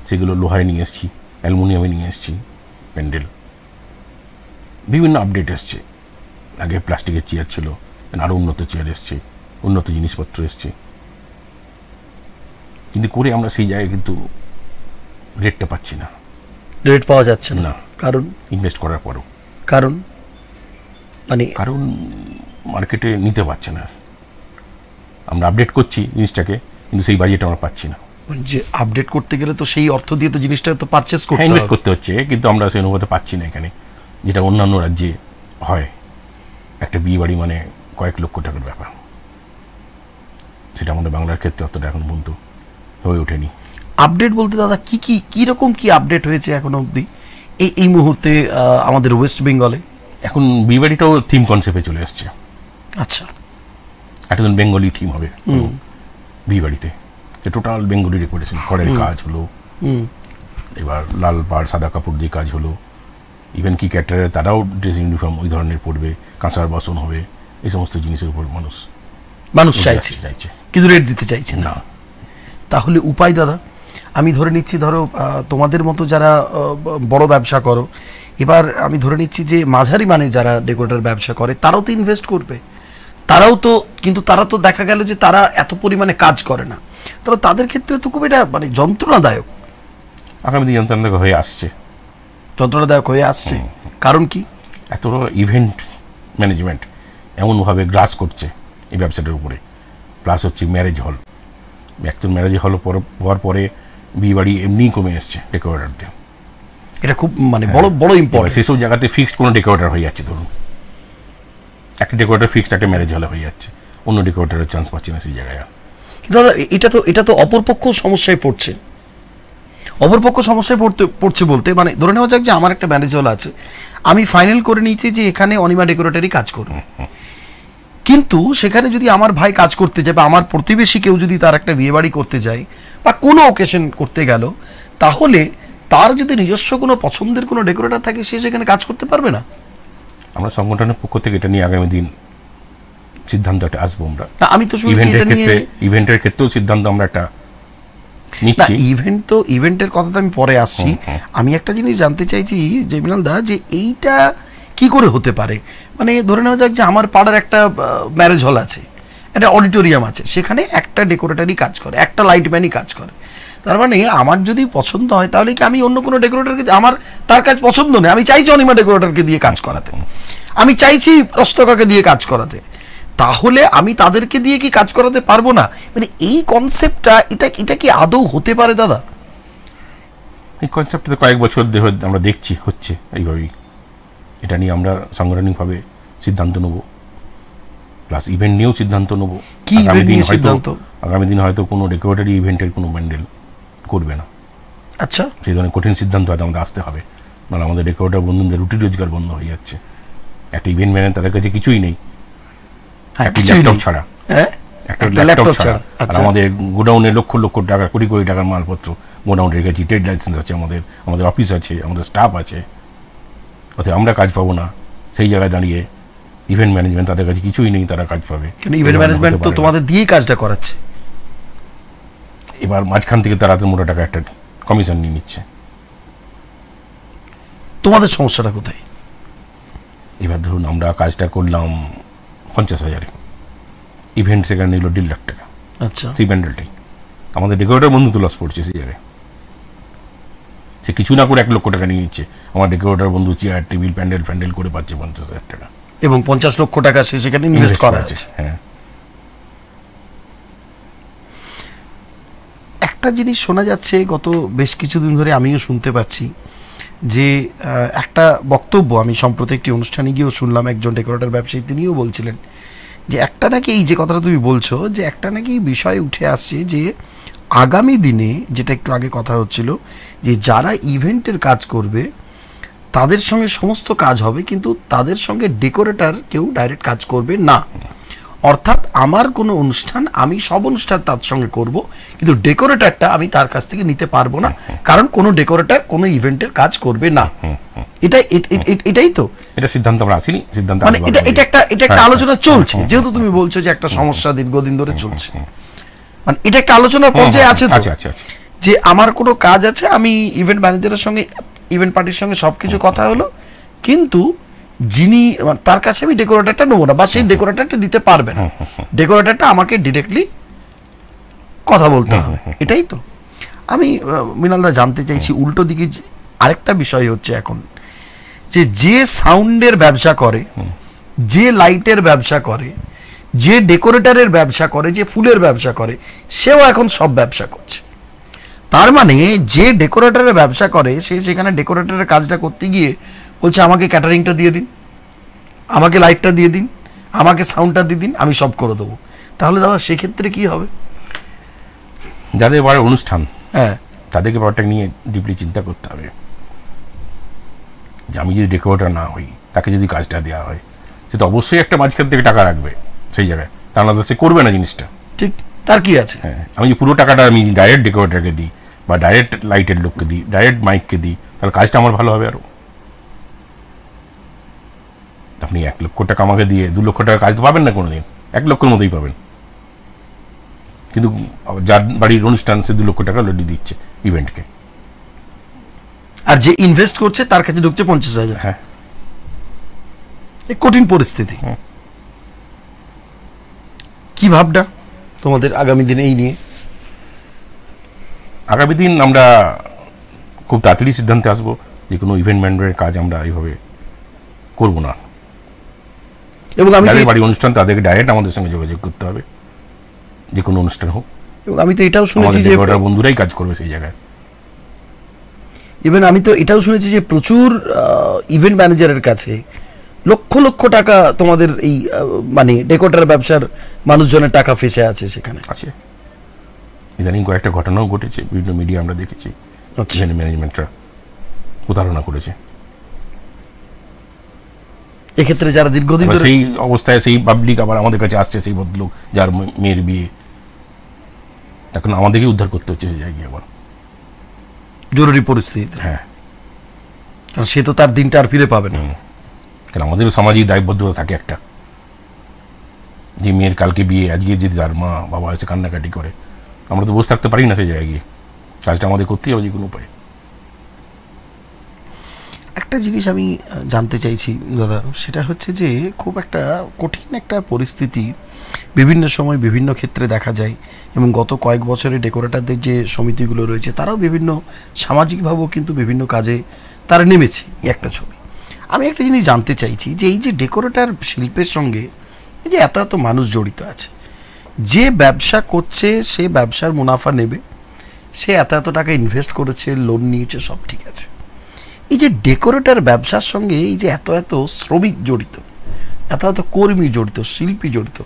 সেগুলো লোহায় নিয়ে এসেছি, অ্যালুমিনিয়ামে নিয়ে এসেছি প্যান্ডেল। বিভিন্ন আপডেট এসছে। আগে প্লাস্টিকের চেয়ার ছিল, আরও উন্নত চেয়ার এসছে, উন্নত জিনিসপত্র এসছে, কিন্তু করে আমরা সেই জায়গায় কিন্তু রেটটা পাচ্ছি না, রেট পাওয়া যাচ্ছে না। না। কারণ ইনভেস্ট করার পরও কারণ মানে কারণ মার্কেটে নিতে পারছে না। আমরা আপডেট করছি জিনিসটাকে, কিন্তু সেই বাজেট আমরা পাচ্ছি না। যে আপডেট করতে গেলে তো সেই অর্থ দিয়ে তো জিনিসটা তো পারচেস করতে ইনভেস্ট হবে। করতে হচ্ছে, কিন্তু আমরা সেই অনুপাতে পাচ্ছি না এখানে, যেটা অন্যান্য রাজ্যে হয়। একটা বিয়ে বাড়ি মানে কয়েক লক্ষ টাকার ব্যাপার, সেটা আমাদের বাংলার ক্ষেত্রে অতটা এখন পর্যন্ত হয়ে ওঠেনি। আপডেট বলতে দাদা কি রকম কি আপডেট হয়েছে এখনো অবধি এই মুহূর্তে আমাদের ওয়েস্ট বেঙ্গলে? এখন বিয়ে বাড়িটাও থিম কনসেপ্টে চলে এসছে। আচ্ছা, একটা দিন বেঙ্গলি থিম হবে বিয়ে বাড়িতে, টোটাল বেঙ্গলি ডেকোরেশন, খড়ের কাজ হলো, এবার লাল পাড় সাদা কাপড় দিয়ে কাজ হলো। ইভেন কি ক্যাটারার তারাও ড্রেস ইউনিফর্ম ওই ধরনের পরবে, কাঁসার বাসন হবে, এই সমস্ত জিনিসের উপর মানুষ চাইছে, চাইছে, কিন্তু রেট দিতে চাইছে না। তাহলে উপায় দাদা, আমি ধরে নিচ্ছি ধরো তোমাদের মতো যারা বড় ব্যবসা করো, এবার আমি ধরে নিচ্ছি যে মাঝারি মানে যারা ডেকোরেটর ব্যবসা করে তারাও তো ইনভেস্ট করবে, কিন্তু তারা তো দেখা গেল যে তারা এত পরিমাণে কাজ করে না, তাহলে তাদের ক্ষেত্রে তো খুব এটা মানে যন্ত্রণাদায়ক আগামী দিন যন্ত্রণাদায়ক হয়ে আসছে। কারণ কি? এত বড় ইভেন্ট ম্যানেজমেন্ট এমনভাবে গ্রাস করছে এই ব্যবসাটার উপরে। প্লাস হচ্ছে ম্যারেজ হল, একজন ম্যারেজ হল হওয়ার পরে বিয়ে বাড়ি এমনিই কমে এসছে ডেকোরেটরদের। এটা খুব মানে বড় ইম্পর্টেন্ট। সেসব জায়গাতে ফিক্সড কোনো ডেকোরেটর হয়ে যাচ্ছে, ধরুন একটা ডেকোরেটর ফিক্সড একটা ম্যারেজ হলে হয়ে যাচ্ছে, অন্য ডেকোরেটরের চান্স পাচ্ছি না সেই জায়গায়। কিন্তু দাদা এটা তো অপরপক্ষ সমস্যায় পড়ছে। পড়ছে বলতে মানে ধরে নেওয়া যাক যে আমার একটা ম্যারেজ হল আছে, আমি ফাইনাল করে নিয়েছি যে এখানে অনিমা ডেকোরেটরই কাজ করবে, কিন্তু সেখানে যদি আমার ভাই কাজ করতে যায় বা আমার প্রতিবেশী কেউ যদি তার একটা বিয়ে বাড়ি করতে যায় বা কোনো অকেশন করতে গেল, তাহলে তার যদি নিজস্ব কোনো পছন্দের কোনো ডেকোরেটর থাকে সে সেখানে কাজ করতে পারবে না। আমরা সংগঠনের পক্ষ থেকে এটা নিয়ে আগামী দিন সিদ্ধান্ত একটা আসবো। আমরা আমি তো শুনছি এটা নিয়ে ইভেন্টের ক্ষেত্রেও সিদ্ধান্ত আমরা একটা নিচ্ছি। ইভেন্টের কথা তো আমি পরে আসছি। আমি একটা জিনিস জানতে চাইছি যে বিনাল দা, যে এইটা কি করে হতে পারে? মানে ধরে নেওয়া যাক যে আমার পাড়ার একটা ম্যারেজ হল আছে, একটা অডিটোরিয়াম আছে, সেখানে একটা ডেকোরেটরই কাজ করে, একটা লাইটম্যানই কাজ করে। তার মানে আমার যদি পছন্দ হয় তাহলে কি আমি অন্য কোনো ডেকোরেটরকে, আমার তার কাজ পছন্দ নেই, আমি চাইছি অনিমা ডেকোরেটরকে দিয়ে কাজ করাতে, আমি চাইছি রস্তকাকে দিয়ে কাজ করাতে, তাহলে আমি তাদেরকে দিয়ে কি কাজ করাতে পারবো না? মানে এই কনসেপ্টটা এটা কি আদৌ হতে পারে দাদা? এই কনসেপ্টটা কয়েক বছর ধরে আমরা দেখছি হচ্ছে এইভাবেই। এটা নিয়ে আমরা সাংগঠনিকভাবে সিদ্ধান্ত নেব, প্লাস ইভেন্ট নিয়েও সিদ্ধান্ত নেব। আগামী দিন হয়তো কোনো ডেকোরেটরি ইভেন্টের কোনো প্যান্ডেল করবে না। আচ্ছা, সেই ধরনের কঠিন সিদ্ধান্ত হয়তো আমাদের আসতে হবে, নাহলে আমাদের ডেকোরেটর বন্ধুদের রুটি রোজগার বন্ধ হয়ে যাচ্ছে। একটা ইভেন্ট ম্যানেজার তাদের কাছে কিছুই নেই, একটা ল্যাপটপ ছাড়া, আর আমাদের গোডাউনে লক্ষ লক্ষ টাকা, কোটি কোটি টাকার মালপত্র গোডাউন রেখেছি, ট্রেড লাইসেন্স আছে, আমাদের অফিস আছে, আমাদের স্টাফ আছে, অর্থাৎ আমরা কাজ পাবো না। সেই জায়গায় দাঁড়িয়ে ইভেন্ট ম্যানেজমেন্ট তাদের কাছে কিছুই নেই, তারা কাজ পাবে। ইভেন্ট ম্যানেজমেন্ট তো তোমাদের দিয়ে কাজটা করাচ্ছে, এবার মাঝখান থেকে তারা মোটা টাকা একটা কমিশন নিয়ে নিচ্ছে। তোমাদের সমস্যাটা কোথায়? এবার ধরুন আমরা কাজটা করলাম 50,000, ইভেন্ট সেখানে নিল 1.5 লাখ টাকা। আচ্ছা, সেই প্যান্ডেলটাই আমাদের ডেকোরেটর বন্ধু তো লস পড়ছে সেই জায়গায়। সে কিছু না করে 1 লক্ষ টাকা নিয়ে নিচ্ছে, আমার ডেকোরেটর বন্ধু চেয়ার টেবিল প্যান্ডেল করে পাচ্ছে 50,000 টাকা, এবং 50 লক্ষ টাকা সে সেখানে ইনভেস্ট করা আছে। হ্যাঁ, একটা জিনিস শোনা যাচ্ছে গত বেশ কিছুদিন ধরে, আমিও শুনতে পাচ্ছি যে একটা বক্তব্য আমি সম্প্রতি একটি অনুষ্ঠানে গিয়েও শুনলাম, একজন ডেকোরেটর ব্যবসায়ী তিনিও বলছিলেন যে একটা নাকি এই যে কথাটা তুমি বলছো, যে একটা নাকি বিষয় উঠে আসছে যে আগামী দিনে, যেটা একটু আগে কথা হচ্ছিল, যে যারা ইভেন্টের কাজ করবে তাদের সঙ্গে সমস্ত কাজ হবে, কিন্তু তাদের সঙ্গে ডেকোরেটর কেউ ডাইরেক্ট কাজ করবে না। অর্থাৎ আমার কোনো অনুষ্ঠান, আমি সব অনুষ্ঠান তার সঙ্গে করব, কিন্তু ডেকোরেটরটা আমি তার কাছ থেকে নিতে পারবো না, কারণ কোনো ডেকোরেটর কোনো ইভেন্টের কাজ করবে না। এটাই তো এটা সিদ্ধান্ত আমরা আসিনি, সিদ্ধান্ত মানে এটা একটা আলোচনা চলছে, যেহেতু তুমি বলছো যে একটা সমস্যা দীর্ঘদিন ধরে চলছে, মানে এটা একটা আলোচনার পর্যায়ে আছে তো, যে আমার কোনো কাজ আছে, আমি ইভেন্ট ম্যানেজারের সঙ্গে, ইভেন্ট পার্টির সঙ্গে সবকিছু কথা হলো, কিন্তু যিনি তার কাছে আমি ডেকোরেটরটা নেবো না, বা সেই ডেকোরেটরটা দিতে পারবে না, ডেকোরেটরটা আমাকে ডিরেক্টলি কথা বলতে হবে, এটাই তো। আমি মৃণালদা জানতে চাইছি উল্টো দিকে আরেকটা বিষয় হচ্ছে এখন, যে সাউন্ডের ব্যবসা করে, যে লাইটের ব্যবসা করে, যে ডেকোরেটরের ব্যবসা করে, যে ফুলের ব্যবসা করে, সেও এখন সব ব্যবসা করছে। তার মানে যে ডেকোরেটরের ব্যবসা করে সে সেখানে ডেকোরেটরের কাজটা করতে গিয়ে বলছে আমাকে ক্যাটারিংটা দিয়ে দিন, আমাকে লাইটটা দিয়ে দিন, আমাকে সাউন্ডটা দিয়ে দিন, আমি সব করে দেবো। তাহলে দাদা সেক্ষেত্রে কি হবে? যাদের বড় অনুষ্ঠান, হ্যাঁ, তাদেরকে ব্যাপারটা নিয়ে ডিপলি চিন্তা করতে হবে যে আমি যদি ডেকোরেটর না হই, তাকে যদি কাজটা দেওয়া হয়, সে তো অবশ্যই একটা মাঝখান থেকে টাকা রাখবে সেই জায়গায়, তা না সে করবে না জিনিসটা। ঠিক, তার কি আছে? হ্যাঁ, আমি যে পুরো টাকাটা আমি ডাইরেক্ট ডেকোরেটরকে দিই, বা ডাইরেক্ট লাইটের লোককে দিই, ডাইরেক্ট মাইককে দিই, তাহলে কাজটা আমার ভালো হবে আরো। আপনি 1 লক্ষ টাকা আমাকে দিয়ে 2 লক্ষ টাকা কাজ তো পাবেন না কোনোদিন, 1 লক্ষের মতোই পাবেন। কিন্তু যার বাড়ির অনুষ্ঠান সে 2 লক্ষ টাকা অলরেডি দিচ্ছে ইভেন্টকে, আর যে ইনভেস্ট করছে তার কাছে ঢুকছে 50,000। হ্যাঁ, কঠিন পরিস্থিতি। কি ভাবনা তোমাদের আগামী দিনে এই নিয়ে? আগামী দিন আমরা খুব তাড়াতাড়ি সিদ্ধান্তে আসবো যে কোনো ইভেন্ট ম্যানেজমেন্টের কাজ আমরা এইভাবে করব না, এবং আমি যাদের বাড়ি অনুষ্ঠান তাদেরকে ডাইরেক্ট আমাদের সঙ্গে যোগাযোগ করতে হবে, যে কোনো অনুষ্ঠান হোক। এবং আমি তো এটাও শুনেছি যে বন্ধুরাই কাজ করবে সেই জায়গায়। ইভেন আমি তো এটাও শুনেছি যে প্রচুর ইভেন্ট ম্যানেজারের কাছে লক্ষ লক্ষ টাকা তোমাদের এই মানে ডেকোরেটর ব্যবসার মানুষজনের টাকা ফেসে আছে সেখানে। আছে, ইদানিং কয়েকটা ঘটনাও ঘটেছে, বিভিন্ন মিডিয়া আমরা দেখেছি, ইভেন্ট ম্যানেজমেন্টরা প্রতারণা করেছে। এক্ষেত্রে যারা দীর্ঘদিন ধরে সেই অবস্থায় সেই পাবলিক আবার আমাদের কাছে আসছে, সেই ভদ্রলোক যার মেয়ের বিয়ে, তখন আমাদেরকে উদ্ধার করতে হচ্ছে সেই জায়গায় আবার জরুরি পরিস্থিতিতে। হ্যাঁ, কারণ সে তো তার দিনটা আর ফিরে পাবে না। কারণ আমাদেরও সামাজিক দায়বদ্ধতা থাকে একটা, যে মেয়ের কালকে বিয়ে, আজকে যদি তার মা বাবা এসে কান্নাকাটি করে, আমরা তো বসে থাকতে পারি না সেই জায়গায় গিয়ে, কাজটা আমাদের করতেই হবে যে কোনো উপায়ে। একটা জিনিস আমি জানতে চাইছি দাদা, সেটা হচ্ছে যে খুব একটা কঠিন একটা পরিস্থিতি বিভিন্ন সময় বিভিন্ন ক্ষেত্রে দেখা যায়, এবং গত কয়েক বছরে ডেকোরেটরদের যে সমিতিগুলো রয়েছে তারাও বিভিন্ন সামাজিকভাবেও কিন্তু বিভিন্ন কাজে তারা নেমেছে। একটা ছবি আমি একটা জিনিস জানতে চাইছি যে এই যে ডেকোরেটর শিল্পের সঙ্গে এই যে এত এত মানুষ জড়িত আছে, যে ব্যবসা করছে সে ব্যবসার মুনাফা নেবে, সে এত এত টাকা ইনভেস্ট করেছে, লোন নিয়েছে, সব ঠিক আছে। এই যে ডেকোরেটর ব্যবসার সঙ্গে এই যে এত এত শ্রমিক জড়িত, এত এত কর্মী জড়িত, শিল্পী জড়িত,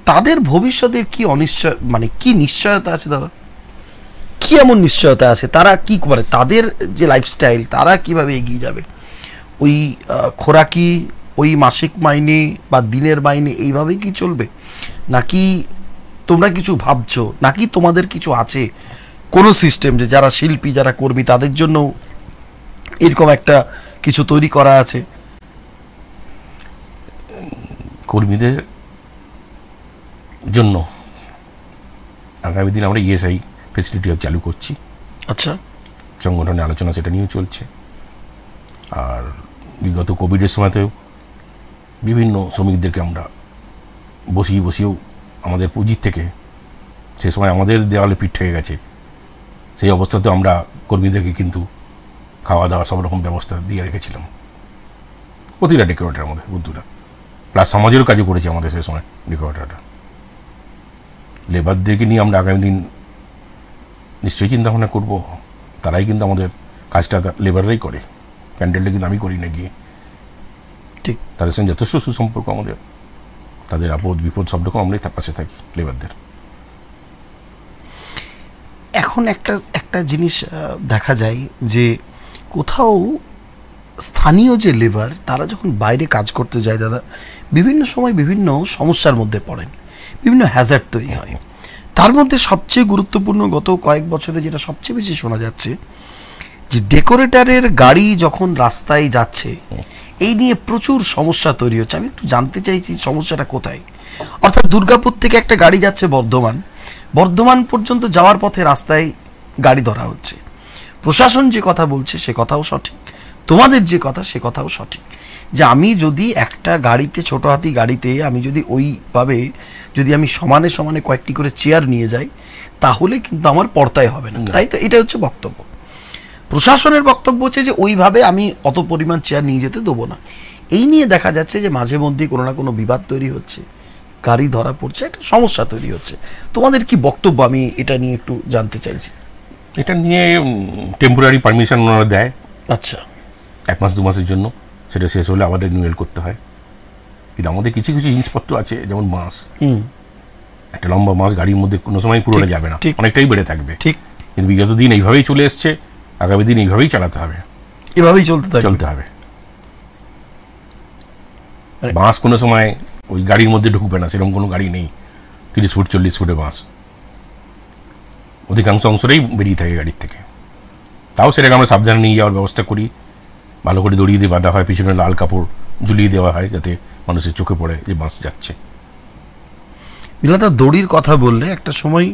তাদের ভবিষ্যতের কি অনিশ্চয় মানে কি নিশ্চয়তা আছে দাদা? কি এমন নিশ্চয়তা আছে? তারা কি করে, তাদের যে লাইফস্টাইল তারা কিভাবে এগিয়ে যাবে? ওই খোরাকি, ওই মাসিক মাইনে বা দিনের মাইনে এইভাবেই কি চলবে, নাকি তোমরা কিছু ভাবছো, নাকি তোমাদের কিছু আছে কোনো সিস্টেম যে যারা শিল্পী যারা কর্মী তাদের জন্য এরকম একটা কিছু তৈরি করা আছে? কর্মীদের জন্য আগামী দিন আমরা ইএসআই ফেসিলিটি চালু করছি। আচ্ছা, সংগঠনের আলোচনা সেটা নিয়েও চলছে। আর বিগত কোভিডের সময়তেও বিভিন্ন শ্রমিকদেরকে আমরা বসিয়েও আমাদের পুঁজির থেকে, সে সময় আমাদের দেওয়ালে পিঠ থেকে গেছে, সেই অবস্থাতেও আমরা কর্মীদেরকে কিন্তু খাওয়া দাওয়া সব রকম ব্যবস্থা দিয়ে রেখেছিলাম প্রতিটা ডেকোরেটর আমাদের বন্ধুরা, প্লাস সমাজেরও কাজও করেছে আমাদের সেই সময় ডেকোরেটররা। লেবারদেরকে নিয়ে আমরা আগামী দিন নিশ্চয়ই চিন্তা ভাবনা করবো, তারাই কিন্তু আমাদের কাজটা লেবাররাই করে, প্যান্ডেলটা কিন্তু আমি করি না গিয়ে। ঠিক, তাদের সঙ্গে যথেষ্ট সুসম্পর্ক আমাদের, তাদের আপদ বিপদ সব রকম আমরাই তার পাশে থাকি লেবারদের। এখন একটা জিনিস দেখা যায় যে কোথাও স্থানীয় যে লেবার তারা যখন বাইরে কাজ করতে যায় দাদা, বিভিন্ন সময় বিভিন্ন সমস্যার মধ্যে পড়েন, বিভিন্ন হ্যাজার্ড তৈরি হয়। তার মধ্যে সবচেয়ে গুরুত্বপূর্ণ গত কয়েক বছরে যেটা সবচেয়ে বেশি শোনা যাচ্ছে যে ডেকোরেটরের গাড়ি যখন রাস্তায় যাচ্ছে এই নিয়ে প্রচুর সমস্যা তৈরি হচ্ছে। আমি একটু জানতে চাইছি সমস্যাটা কোথায়? অর্থাৎ দুর্গাপুর থেকে একটা গাড়ি যাচ্ছে বর্ধমান পর্যন্ত যাওয়ার পথে রাস্তায় গাড়ি ধরা হচ্ছে। প্রশাসন যে কথা বলছে সে কথাও সঠিক, তোমাদের যে কথা সে কথাও সঠিক, যে আমি যদি একটা গাড়িতে, ছোট হাতি গাড়িতে আমি যদি ওইভাবে যদি আমি সমানে সমানে কয়েকটি করে চেয়ার নিয়ে যাই, তাহলে কিন্তু আমার পর্তায় হবে না। তাই তো এটা হচ্ছে বক্তব্য। প্রশাসনের বক্তব্য হচ্ছে যে ওইভাবে আমি অত পরিমাণ চেয়ার নিয়ে যেতে দেবো না। এই নিয়ে দেখা যাচ্ছে যে মাঝে মধ্যে কোনো না কোনো বিবাদ তৈরি হচ্ছে, গাড়ি ধরা পড়ছে, একটা সমস্যা তৈরি হচ্ছে। তোমাদের কি বক্তব্য, আমি এটা নিয়ে একটু জানতে চাইছি। এটা নিয়ে টেম্পোরারি পারমিশন ওনারা দেয়, আচ্ছা, 1 মাস 2 মাসের জন্য। সেটা শেষ হলে আমাদের রিনিউয়াল করতে হয়। কিন্তু আমাদের কিছু কিছু জিনিসপত্র আছে, যেমন বাস, একটা লম্বা মাস গাড়ির মধ্যে কোনো সময় পুরোনো যাবে না, অনেকটাই বেড়ে থাকবে। ঠিক। কিন্তু বিগত দিন এইভাবেই চলে এসছে, আগামী দিন এইভাবেই চালাতে হবে, এভাবেই চলতে হবে। বাস কোনো সময় ওই গাড়ির মধ্যে ঢুকবে না, সেরকম কোনো গাড়ি নেই। 30 ফুট 40 ফুটে বাস অধিকাংশ অংশটাই বেরিয়ে থাকে গাড়ির থেকে। তাও সেটাকে আমরা সাবধানে নিয়ে যাওয়ার ব্যবস্থা করি, ভালো করে দড়িয়ে দিয়ে বাঁধা হয়, পিছনে লাল কাপড় ঝুলিয়ে দেওয়া হয় যাতে মানুষের চোখে পড়ে যে বাস যাচ্ছে। মিলাদা, দড়ির কথা বললে, একটা সময়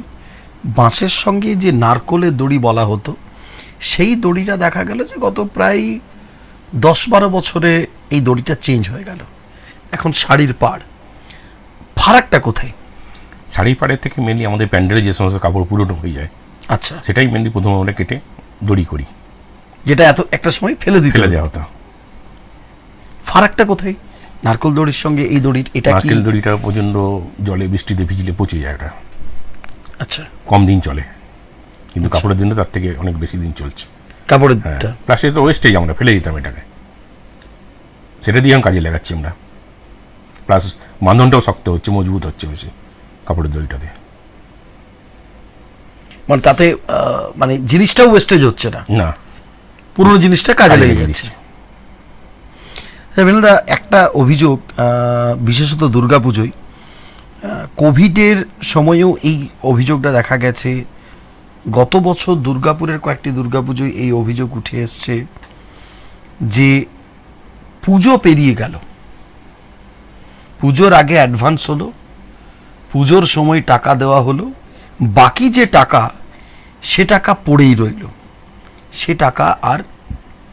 বাঁশের সঙ্গে যে নারকোলের দড়ি বলা হতো, সেই দড়িটা দেখা গেল যে গত প্রায় 10-12 বছরে এই দড়িটা চেঞ্জ হয়ে গেল, এখন শাড়ির পাড়। ফারাকটা কোথায়? শাড়ির পাড়ের থেকে মেনলি আমাদের প্যান্ডেলে যে সমস্ত কাপড় পুরোনো হয়ে যায়, আচ্ছা, সেটাই মেনলি প্রথম আমরা কেটে দড়ি করি, যেটা এত একটা সময় ফেলে দেওয়া হতো। ফারাকটা কোথায় নারকেল দড়ির সঙ্গে এই দড়ির? এটা কি নারকেল দড়িটা প্রচন্ড জলে বৃষ্টিতে ভিজলে পচে যায়, ওটা আচ্ছা কম দিন চলে, কিন্তু কাপড়ের দিনে তার থেকে অনেক বেশি দিন চলছে। কাপড়ের প্লাস এটা ওয়েস্টেজ, আমরা ফেলে দিতাম এটাকে, সেটা দিয়ে কাজে লাগাচ্ছি আমরা। প্লাস বাঁধনটাও শক্ত হচ্ছে, মজবুত হচ্ছে বেশি কাপড়ের দড়িটাতে। মানে তাতে মানে জিনিসটাও ওয়েস্টেজ হচ্ছে না, না, পুরনো জিনিসটা কাজে লেগে যাচ্ছে। একটা অভিযোগ, বিশেষত দুর্গাপুজোয়, কোভিডের সময়েও এই অভিযোগটা দেখা গেছে। গত বছর দুর্গাপুরের কয়েকটি দুর্গাপুজোয় এই অভিযোগ উঠে এসছে যে পুজো পেরিয়ে গেল, পুজোর আগে অ্যাডভান্স হলো, পুজোর সময় টাকা দেওয়া হলো, বাকি যে টাকা সে টাকা পড়েই রইল, সে টাকা আর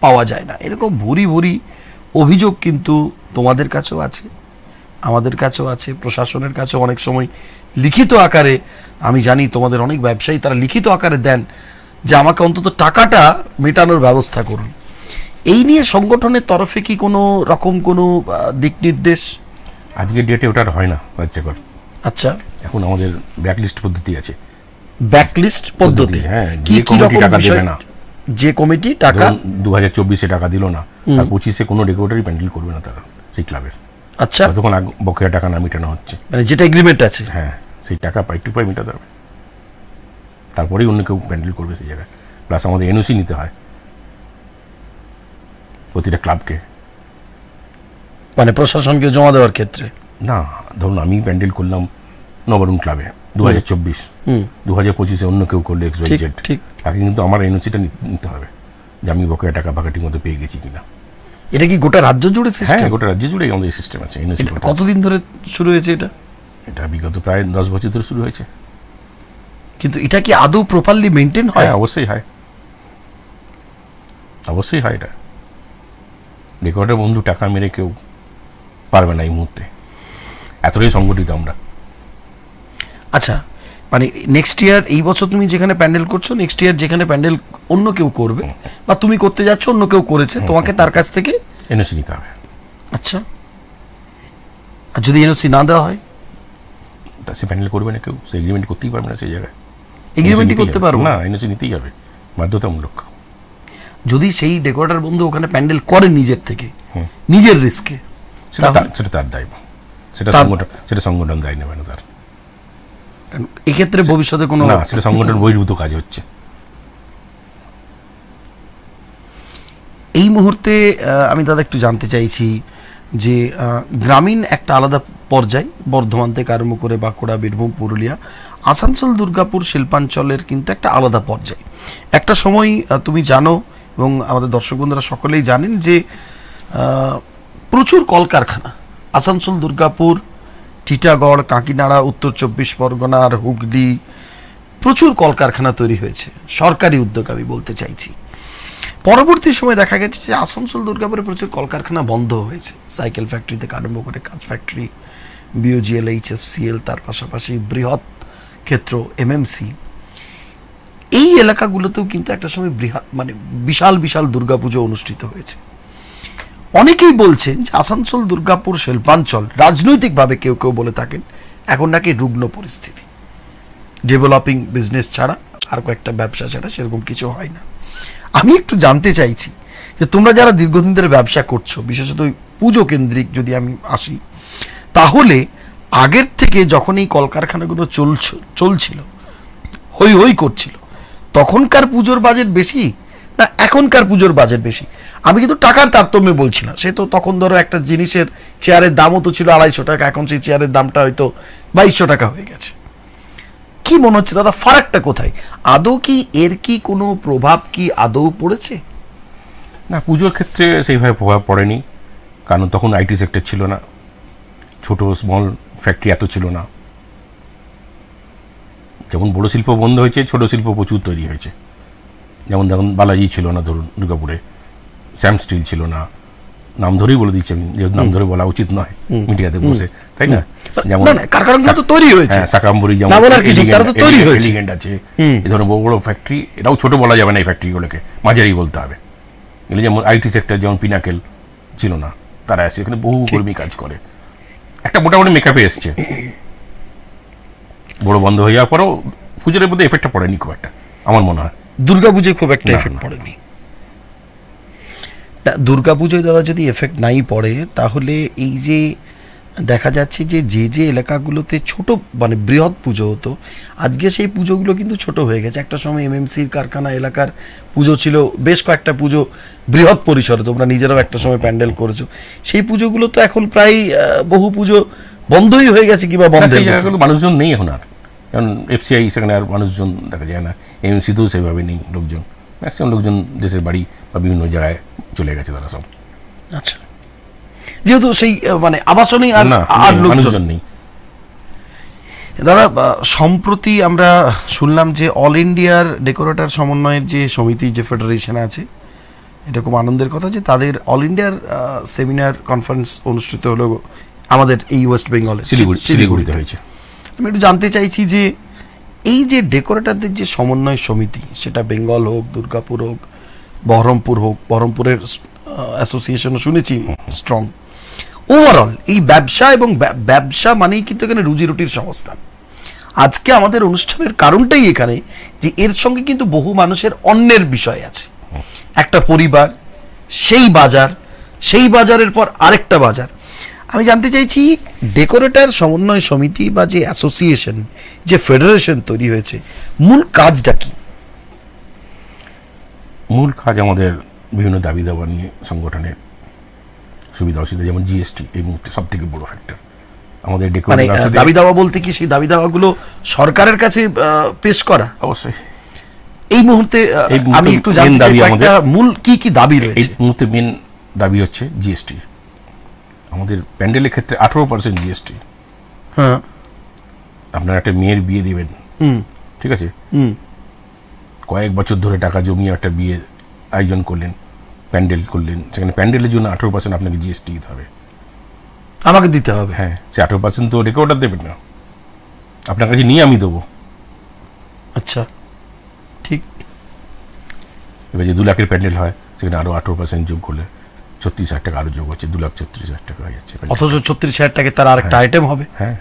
পাওয়া যায় না। এরকম ভুরি ভুরি অভিযোগ কিন্তু তোমাদের কাছেও আছে, আমাদের কাছেও আছে, প্রশাসনের কাছেও অনেক সময় লিখিত আকারে। আমি জানি তোমাদের অনেক ব্যবসায়ী তারা লিখিত আকারে দেন যে আমাকে অন্তত টাকাটা মেটানোর ব্যবস্থা করুন। এই নিয়ে সংগঠনের তরফে কি কোনো রকম কোনো দিক নির্দেশ? আজকের ডেটে ওটা হয় না রাজ্যকর। আচ্ছা, এখন আমাদের ব্যাকলিস্ট পদ্ধতি আছে। ব্যাকলিস্ট পদ্ধতি? হ্যাঁ, কি কি রকম টাকা দেবে না, যে কমিটি টাকা 2024-এ টাকা দিল না, আর 25-এ কোনো ডেকোরেটরি প্যান্ডেল করবে না তারা, সেই ক্লাবের। আচ্ছা, তখন বকেয়া টাকা না মেটানো হচ্ছে, মানে যেটা এগ্রিমেন্ট আছে, হ্যাঁ, সেই টাকা পাই টু পাই মেটাতে হবে, তারপরেই অন্য কেউ প্যান্ডেল করবে সেই জায়গায়। প্লাস আমাদের এনওসি নিতে হয় প্রতিটা ক্লাবকে, মানে প্রশাসনকে জমা দেওয়ার ক্ষেত্রে। না, ধরুন আমি প্যান্ডেল করলাম নবরুণ ক্লাবে 2024, 2025-এ অন্য কেউ করলে XYZ, তাকে কিন্তু আমার এনওসিটা নিতে হবে যে আমি বকেয়া টাকা ভাগাটির মধ্যে পেয়ে গেছি কিনা। এটা কি গোটা রাজ্য জুড়ে সিস্টেম? হ্যাঁ, গোটা রাজ্য জুড়ে আমাদের সিস্টেম আছে এনওসি। কতদিন ধরে শুরু হয়েছে এটা? এটা বিগত প্রায় 10 বছর ধরে শুরু হয়েছে। কিন্তু এটা কি আদৌ প্রপারলি মেনটেন হয়? হ্যাঁ, অবশ্যই হয়, অবশ্যই হয়। এটা রেকর্ডের বন্ধু টাকা মেরে কেউ পারবে না এই মুহূর্তে, এতটাই সংগঠিত আমরা। আচ্ছা, মানে নেক্সট ইয়ার, এই বছর তুমি যেখানে প্যান্ডেল করছো, নেক্সট ইয়ার যেখানে প্যান্ডেল অন্য কেউ করবে বা তুমি করতে যাচ্ছ, অন্য কেউ করেছে, তোমাকে তার কাছ থেকে এনওসি নিতে হবে। আচ্ছা, আর যদি এনওসি না দেওয়া হয় তা সে প্যান্ডেল করবে না, কেউ সে এগ্রিমেন্ট করতেই পারবে না সেই জায়গায়। এগ্রিমেন্টই করতে পারবো না, এনওসি নিতেই হবে, বাধ্যতামূলক। যদি সেই ডেকোরেটর বন্ধু ওখানে প্যান্ডেল করে নিজের থেকে, নিজের রিস্কে, সেটা তার দায়, সেটা সংগঠন দায় নেবে না তার। এক্ষেত্রে ভবিষ্যতে কোনো না, সেটা সংগঠন বহির্ভূত কাজ হচ্ছে। এই মুহূর্তে আমি দাদা একটু জানতে চাইছি যে গ্রামীণ একটা আলাদা পর্যায়, বর্ধমান থেকে আরম্ভ করে বাঁকুড়া, বীরভূম, পুরুলিয়া, আসানসোল, দুর্গাপুর শিল্পাঞ্চলের কিন্তু একটা আলাদা পর্যায়। একটা সময় তুমি জানো এবং আমাদের দর্শক বন্ধুরা সকলেই জানেন যে প্রচুর কলকারখানা আসানসোল, দুর্গাপুর, টিটাগড়, কাকিনাড়া, উত্তর 24 পরগনার, হুগলি, প্রচুর কলকারখানা তৈরি হয়েছে, সরকারি উদ্যোগ আমি বলতে চাইছি। পরবর্তী সময় দেখা গেছে যে আসানসোল দুর্গাপুরে প্রচুর কলকারখানা বন্ধ হয়েছে, সাইকেল ফ্যাক্টরি থেকে আরম্ভ করে কাঁচ ফ্যাক্টরি, বিওজিএল, HFCL, তার পাশাপাশি বৃহৎ ক্ষেত্র MMC। এই এলাকাগুলোতেও কিন্তু একটা সময় বৃহৎ মানে বিশাল বিশাল দুর্গাপুজো অনুষ্ঠিত হয়েছে। অনেকেই বলছেন যে আসানসোল দুর্গাপুর শিল্পাঞ্চল রাজনৈতিকভাবে কেউ কেউ বলে থাকেন এখন নাকি রুগ্ন পরিস্থিতি, ডেভেলপিং বিজনেস ছাড়া আর কয়েকটা ব্যবসা ছাড়া সেরকম কিছু হয় না। আমি একটু জানতে চাইছি যে তোমরা যারা দীর্ঘদিন ধরে ব্যবসা করছো, বিশেষত পুজো কেন্দ্রিক যদি আমি আসি, তাহলে আগের থেকে যখন এই কলকারখানাগুলো চলছিল, হই হই করছিল, তখনকার পুজোর বাজেট বেশি না এখনকার পুজোর বাজেট বেশি? আমি কিন্তু টাকার তারতম্যে বলছি না, সে তো তখন ধরো একটা জিনিসের চেয়ারের দামও তো ছিল 250 টাকা, এখন সেই চেয়ারের দামটা হয়তো 2200 টাকা হয়ে গেছে। কি মনে হচ্ছে দাদা ফারাকটা কোথায়? আদৌ কি এর কি কোনো প্রভাব কি আদৌ পড়েছে? না, পুজোর ক্ষেত্রে সেইভাবে প্রভাব পড়েনি, কারণ তখন IT সেক্টর ছিল না, ছোট স্মল ফ্যাক্টরি এত ছিল না। যেমন বড় শিল্প বন্ধ হয়েছে, ছোট শিল্প প্রচুর তৈরি হয়েছে। যেমন দেখুন বালাজি ছিল না, ধরুন দুর্গাপুরে শ্যাম স্টিল ছিল না, নাম ধরেই বলে দিচ্ছি আমি, যেহেতু নাম ধরে বলা উচিত নয় মিডিয়াতে বসে, তাই না? যেমন কারখানাগুলো তো তৈরি হয়েছে, সাকাম্বরি যেমন এলিগেন্ট আছে, এই ধরনের বড় বড় ফ্যাক্টরি, এটাও ছোট বলা যাবে না, এই ফ্যাক্টরিগুলোকে মাঝারি বলতে হবে। এগুলো যেমন IT সেক্টর, যেমন পিনাকেল ছিল না, তারা এসে এখানে বহু কর্মী কাজ করে, একটা মোটামুটি মেকআপে এসছে। বড় বন্ধ হয়ে যাওয়ার পরেও পুজোর মধ্যে এফেক্টটা পড়েনি খুব একটা, আমার মনে হয়। দুর্গাপুজোয় খুব একটা এফেক্ট পড়েনি। দুর্গাপুজোয় দাদা যদি এফেক্ট নাই পড়ে, তাহলে এই যে দেখা যাচ্ছে যে যে এলাকাগুলোতে ছোট মানে বৃহৎ পুজো হতো, আজকে সেই পুজোগুলো কিন্তু ছোট হয়ে গেছে। একটা সময় MMCর কারখানা এলাকার পুজো ছিল, বেশ কয়েকটা পুজো বৃহৎ পরিসরে, তোমরা নিজেরাও একটা সময় প্যান্ডেল করেছো। সেই পুজোগুলো তো এখন প্রায় বহু পুজো বন্ধই হয়ে গেছে, কিংবা বন্ধ মানুষজন নেই এখন আর, কারণ FCI সেখানে আর মানুষজন দেখা যায় না, MMCতেও সেভাবে নেই লোকজন, ম্যাক্সিমাম লোকজন দেশের বাড়ি বা বিভিন্ন জায়গায় চলে গেছে তারা সব। আচ্ছা, যেহেতু সেই মানে আবাসনেই আর লোকজন নেই। দাদা সম্প্রতি আমরা শুনলাম যে অল ইন্ডিয়ার ডেকোরেটর সমন্বয়ের যে সমিতি, যে ফেডারেশন আছে, এটা খুব আনন্দের কথা যে তাদের অল ইন্ডিয়ার সেমিনার কনফারেন্স অনুষ্ঠিত হলো আমাদের এই ওয়েস্ট বেঙ্গলে, শিলিগুড়িতে হয়েছে। আমি একটু জানতে চাইছি যে এই যে ডেকোরেটরদের যে সমন্বয় সমিতি, সেটা বেঙ্গল হোক, দুর্গাপুর হোক, বহরমপুর হোক, বহরমপুরের অ্যাসোসিয়েশনও শুনেছি স্ট্রং, ওভারঅল এই ব্যবসা এবং ব্যবসা মানেই কিন্তু এখানে রুজি রুটির সংস্থান। আজকে আমাদের অনুষ্ঠানের কারণটাই এখানে যে এর সঙ্গে কিন্তু বহু মানুষের অন্যের বিষয় আছে। একটা পরিবার, সেই বাজার, সেই বাজারের পর আরেকটা বাজার। আমি জানতে চাইছি ডেকোরেটর সমন্বয় সমিতি বা যে অ্যাসোসিয়েশন, যে ফেডারেশন তৈরি হয়েছে, মূল কাজটা কি? মূল কাজ আমাদের বিভিন্ন দাবি দাবা নিয়ে সংগঠনের সুবিধা অসুবিধা, যেমন GST এই মুহূর্তে সব থেকে বড় ফ্যাক্টর আমাদের ডেকোরেটর। দাবি দাওয়া বলতে কি সেই দাবি দাওয়াগুলো সরকারের কাছে পেশ করা? অবশ্যই। এই মুহূর্তে আমি একটু জানতে চাই একটা মূল কি কি দাবি রয়েছে? এই মুহূর্তে মেন দাবি হচ্ছে GST। আমাদের প্যান্ডেলের ক্ষেত্রে 18% GST। হ্যাঁ, আপনারা একটা মেয়ের বিয়ে দিবেন, ঠিক আছে, কয়েক বছর ধরে টাকা জমিয়ে একটা বিয়ে আয়োজন করলেন, প্যান্ডেল করলেন, সেখানে প্যান্ডেলের জন্য 18% আপনাকে GST দিতে হবে, আমাকে দিতে হবে। হ্যাঁ, সে 18% তো ডেকোরেটর দেবেন না, আপনার কাছে নিয়ে আমি দেবো। আচ্ছা, ঠিক। এবার যে 2 লাখের প্যান্ডেল হয়, সেখানে আরো 18% যোগ করলে 36,000 টাকা আরো যোগ হচ্ছে, 2,36,000 টাকা হয়ে যাচ্ছে। অথচ 36,000 টাকা তার আরেকটা আইটেম হবে। হ্যাঁ,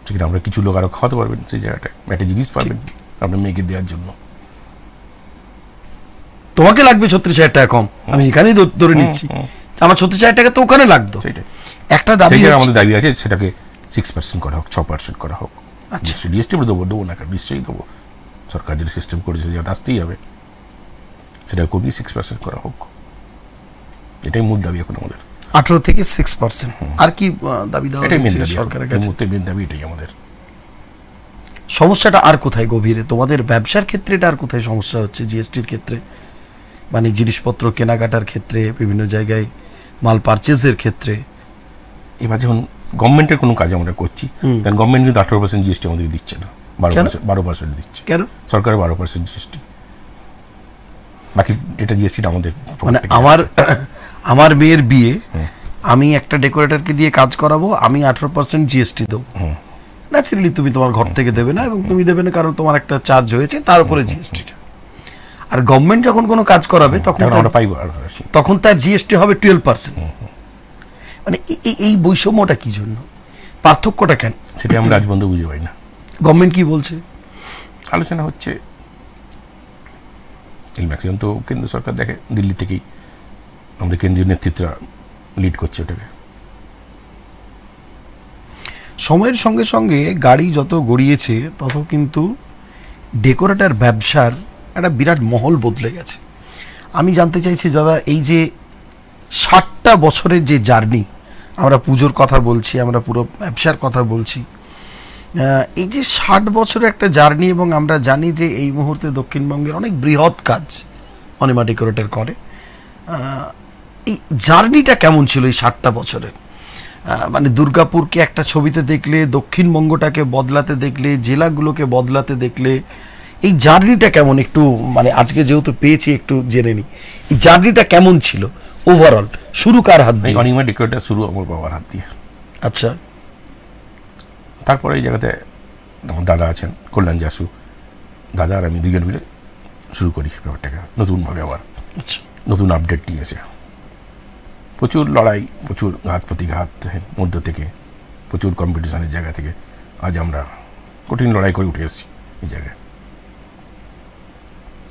সেখানে আমরা কিছু লোক আরো খাওয়াতে পারবেন, সেই জায়গাটায় একটা জিনিস পাবেন আপনার মেয়েকে দেওয়ার জন্য। তোমাকে লাগবে 36,000 টাকা কম, আমি এখানেই ধরে নিচ্ছি, আমার 36,000 টাকা তো ওখানে লাগতো। সেটাই একটা দাবি, আমাদের দাবি আছে, সেটাকে 6% করা হোক, 6% করা হোক। আচ্ছা, GST দেবো না, নিশ্চয়ই দেবো, সরকার যে সিস্টেম করেছে যেটা আসতেই হবে, সেটা কমিয়ে 6% করা হোক। এটাই মূল দাবি এখন আমাদের, 18 থেকে 6%। আর কি দাবি দেওয়া সরকারের কাছে? মেন দাবি এটাই আমাদের। সমস্যাটা আর কোথায় গভীরে? তোমাদের ব্যবসার ক্ষেত্রে এটা আর কোথায় সমস্যা হচ্ছে GSTর ক্ষেত্রে? মানে জিনিসপত্র কেনাকাটার ক্ষেত্রে, বিভিন্ন জায়গায় মাল পারচেজের ক্ষেত্রে। এবার যখন গভর্নমেন্টের কোনো কাজ আমরা করছি, কারণ গভর্নমেন্ট কিন্তু 18% GST আমাদের দিচ্ছে না, 12% দিচ্ছে। কেন? সরকারের 12% GST। বাকি এটা জিএসটিটা আমাদের মানে আমার মেয়ের বিয়ে, আমি একটা ডেকোরেটরকে দিয়ে কাজ করাবো, আমি 18% জিএসটি দেবো। ন্যাচারালি তুমি তোমার ঘর থেকে দেবে না, এবং তুমি দেবে না কারণ তোমার একটা চার্জ হয়েছে, তার উপরে জিএসটিটা। আর গভর্নমেন্ট যখন কোনো কাজ করাবে তখন তার জিএসটি হবে 12%। মানে এই বৈষম্যটা কি জন্য, পার্থক্যটা কেন, সেটা আমরা আজ পর্যন্ত বুঝতে পারি না। গভর্নমেন্ট কি বলছে? আলোচনা হচ্ছে, ম্যাক্সিমাম তো কেন্দ্র সরকার দেখে, দিল্লি থেকেই আমাদের কেন্দ্রীয় নেতৃত্বরা লিড করছে ওটাকে। সময়ের সঙ্গে সঙ্গে গাড়ি যত গড়িয়েছে তত কিন্তু ডেকোরেটর ব্যবসার একটা বিরাট মহল বদলে গেছে। আমি জানতে চাইছি দাদা, এই যে 60টা বছরের যে জার্নি, আমরা পুজোর কথা বলছি, আমরা পুরো ব্যবসার কথা বলছি, এই যে 60 বছরের একটা জার্নি, এবং আমরা জানি যে এই মুহূর্তে দক্ষিণবঙ্গের অনেক বৃহৎ কাজ অনিমা ডেকোরেটর করে, এই জার্নিটা কেমন ছিল এই 60টা বছরের? মানে দুর্গাপুরকে একটা ছবিতে দেখলে, দক্ষিণবঙ্গটাকে বদলাতে দেখলে, জেলাগুলোকে বদলাতে দেখলে, এই জার্নিটা কেমন একটু, মানে আজকে যেহেতু পেয়েছি একটু জেনে নিই, এই জার্নিটা কেমন ছিল ওভারঅল? শুরু কার হাত দিয়ে? অনিমা ডেকোরেটর শুরু আমার বাবার হাত দিয়ে। আচ্ছা। তারপরে এই জায়গাতে আমার দাদা আছেন, কল্যাণ জাসু, দাদা আর আমি দুজন মিলে শুরু করি ব্যাপারটাকে নতুনভাবে, আবার নতুন আপডেট নিয়েছে। প্রচুর লড়াই, প্রচুর ঘাত প্রতিঘাত মধ্য থেকে, প্রচুর কম্পিটিশনের জায়গা থেকে আজ আমরা কঠিন লড়াই করে উঠে এসেছি এই জায়গায়।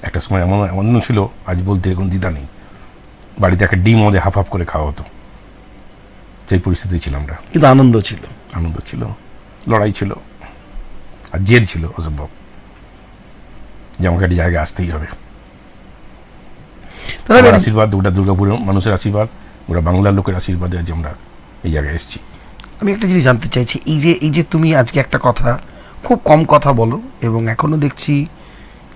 একটা সময় এমন ছিল, আজ বলতে কোনো দ্বিধা নেই, বাড়িতে একটা ডিম আমাদের হাফ হাফ করে খাওয়া হতো, সেই পরিস্থিতি ছিল আমরা। কিন্তু আনন্দ ছিল, আনন্দ ছিল, লড়াই ছিল, আর জেদ ছিল অসম্ভব যে আমাকে একটা জায়গায় আসতেই হবে। আশীর্বাদ, গোটা দুর্গাপুরের মানুষের আশীর্বাদ, গোটা বাংলার লোকের আশীর্বাদে আজ আমরা এই জায়গায় এসেছি। আমি একটা জিনিস জানতে চাইছি, এই যে তুমি আজকে একটা কথা, খুব কম কথা বলো, এবং এখনো দেখছি